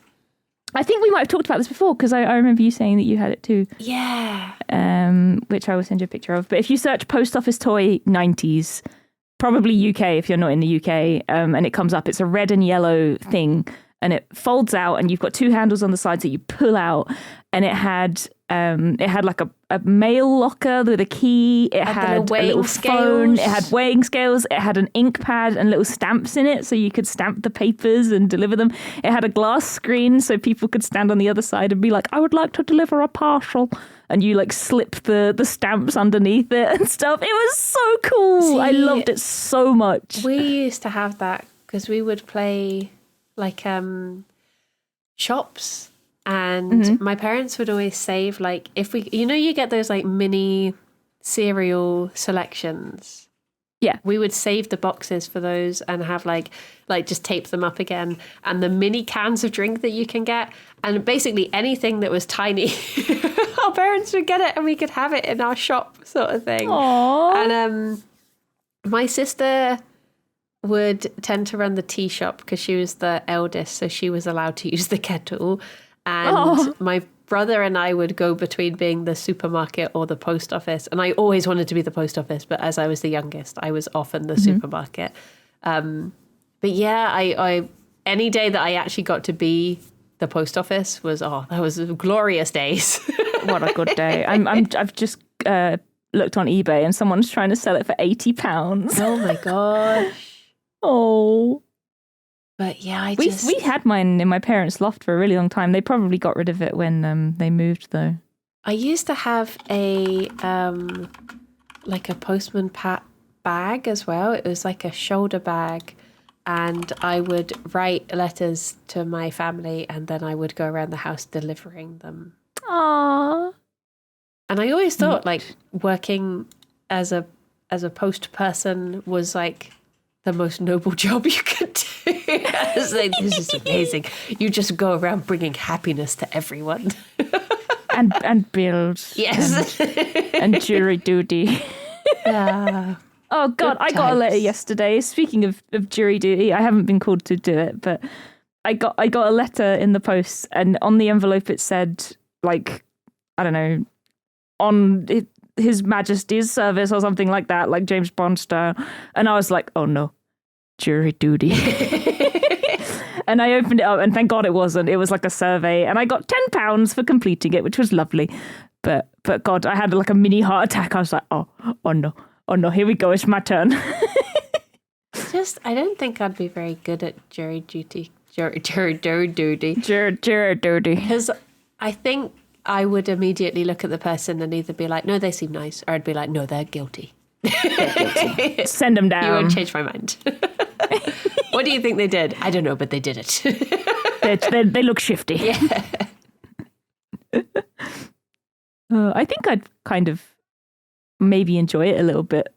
I think we might have talked about this before, because I remember you saying that you had it too. Yeah. Which I will send you a picture of. But if you search post office toy 90s, probably UK if you're not in the UK, and it comes up, it's a red and yellow thing, and it folds out, and you've got two handles on the sides that you pull out, and it had It had like a mail locker with a key. It had a little phone. It had weighing scales. It had an ink pad and little stamps in it so you could stamp the papers and deliver them. It had a glass screen so people could stand on the other side and be like, I would like to deliver a parcel. And you like slip the stamps underneath it and stuff. It was so cool. See, I loved it so much. We used to have that because we would play like shops. And my parents would always save, like, if we, you get those like mini cereal selections. Yeah. We would save the boxes for those and have like just tape them up again. And the mini cans of drink that you can get. And basically anything that was tiny, our parents would get it and we could have it in our shop sort of thing. Aww. And my sister would tend to run the tea shop because she was the eldest. So she was allowed to use the kettle. And my brother and I would go between being the supermarket or the post office. And I always wanted to be the post office, but as I was the youngest, I was often the supermarket. But yeah, I any day that I actually got to be the post office was, that was glorious days. What a good day. I've just looked on eBay and someone's trying to sell it for £80. Oh my gosh. Oh. But yeah, we had mine in my parents' loft for a really long time. They probably got rid of it when they moved, though. I used to have a like a postman pat bag as well. It was like a shoulder bag, and I would write letters to my family, and then I would go around the house delivering them. Aww. And I always thought like working as a post person was like the most noble job you could do. I was like, this is amazing. You just go around bringing happiness to everyone. and bills. Yes. And jury duty. Yeah. Oh, God, I got a letter yesterday. Speaking of jury duty, I haven't been called to do it, but I got a letter in the post, and on the envelope it said, like, I don't know, on His Majesty's service or something like that, like James Bond style. And I was like, oh no, jury duty. And I opened it up, and thank God it wasn't. It was like a survey, and I got £10 for completing it, which was lovely. But God, I had like a mini heart attack. I was like, oh no, here we go, it's my turn. I don't think I'd be very good at jury duty. Jury duty. Jury duty. Because I think I would immediately look at the person and either be like, no, they seem nice, or I'd be like, no, they're guilty. Send them down. You won't change my mind. What do you think they did? I don't know, but they did it. they look shifty. Yeah. I think I'd kind of maybe enjoy it a little bit.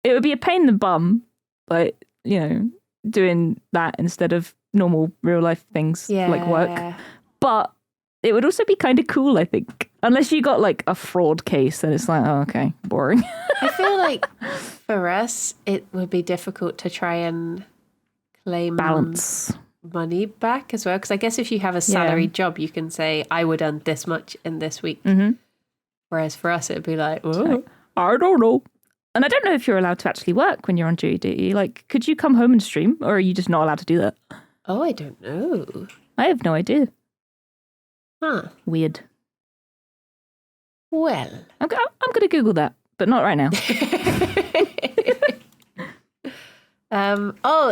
It would be a pain in the bum, like, doing that instead of normal real life things like work. But it would also be kind of cool, I think. Unless you got like a fraud case, then it's like, oh, okay, boring. I feel like for us, it would be difficult to try and claim balance money back as well. Because I guess if you have a salaried job, you can say, I would earn this much in this week. Mm-hmm. Whereas for us, it'd be like, oh, I don't know. And I don't know if you're allowed to actually work when you're on jury duty. Like, could you come home and stream, or are you just not allowed to do that? Oh, I don't know. I have no idea. Huh. Weird. Well. I'm going to Google that, but not right now.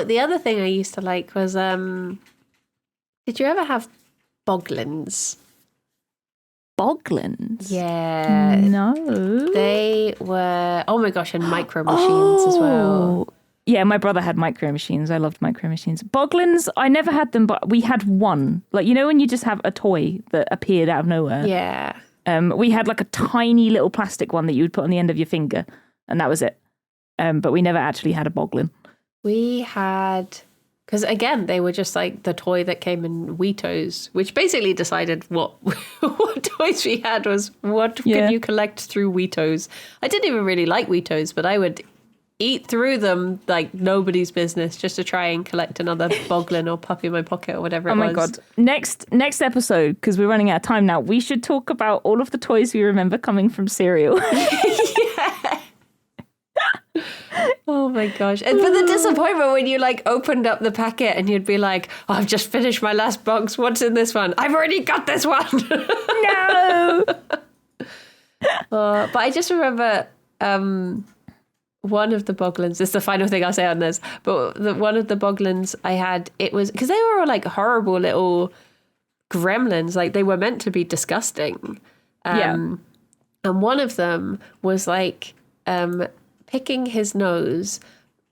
The other thing I used to like was, did you ever have boglins? Boglins? Yeah. No. They were, oh my gosh, and micro machines as well. Yeah, my brother had micro machines. I loved micro machines. Boglins, I never had them, but we had one. Like, when you just have a toy that appeared out of nowhere? Yeah. We had like a tiny little plastic one that you would put on the end of your finger, and that was it. But we never actually had a boglin. We had, because again, they were just like the toy that came in Weetos, which basically decided what toys we had was what could you collect through Weetos. I didn't even really like Weetos, but I would eat through them like nobody's business just to try and collect another boglin or puppy in my pocket or whatever it was. Oh my God. Next episode, because we're running out of time now, we should talk about all of the toys we remember coming from cereal. Yeah. Oh my gosh. But the disappointment when you like opened up the packet and you'd be like, oh, I've just finished my last box. What's in this one? I've already got this one. No. But I just remember one of the Boglins, this is the final thing I'll say on this, but one of the Boglins I had, it was, because they were all like horrible little gremlins, like they were meant to be disgusting. And one of them was like picking his nose,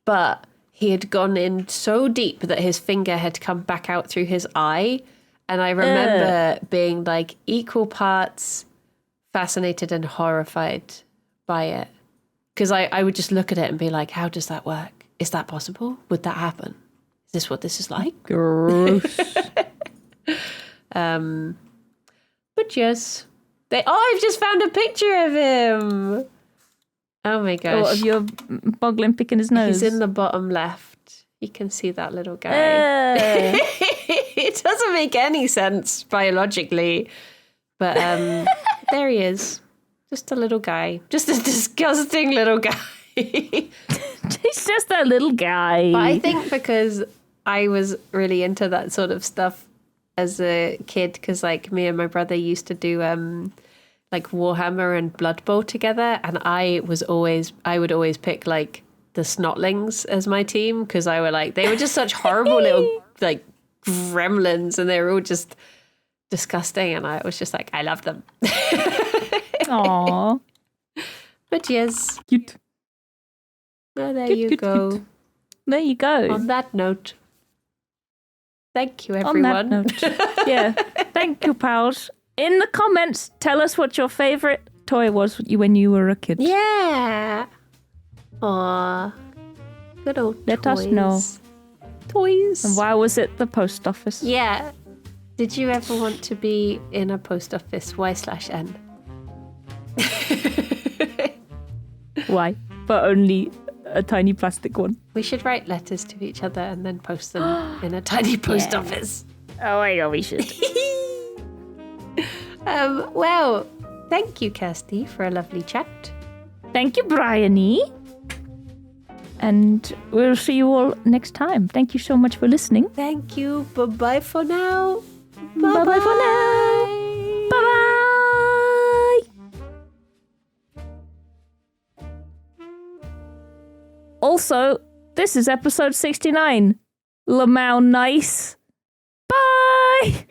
but he had gone in so deep that his finger had come back out through his eye. And I remember being like equal parts fascinated and horrified by it. Because I would just look at it and be like, how does that work? Is that possible? Would that happen? Is this what this is like? Gross. But yes. I've just found a picture of him. Oh my gosh. What, of your Boglin picking his nose? He's in the bottom left. You can see that little guy. It doesn't make any sense biologically. But there he is. Just a little guy. Just a disgusting little guy. He's just that little guy. But I think because I was really into that sort of stuff as a kid, because like me and my brother used to do like Warhammer and Blood Bowl together, and I would always pick like the Snotlings as my team, because they were just such horrible little like gremlins, and they were all just disgusting, and I was just like, I love them. Aww. But yes. Cute. Well, there Cute, you cute, go. cute. There you go. On that note, thank you, On everyone. that note, yeah. Thank you, pals. In the comments, tell us what your favourite toy was when you were a kid. Yeah. Aw. Good old Let toys. us know. Toys. And why was it the post office? Yeah. Did you ever want to be in a post office? Y/N? Why? But only a tiny plastic one. We should write letters to each other and then post them in a tiny post office. Oh my god, we should. Well, thank you, Kirsty, for a lovely chat. Thank you, Bryony. And we'll see you all next time. Thank you so much for listening. Thank you. Bye-bye for now. Bye-bye for now. Bye-bye. Also, this is episode 69. Lamau nice. Bye.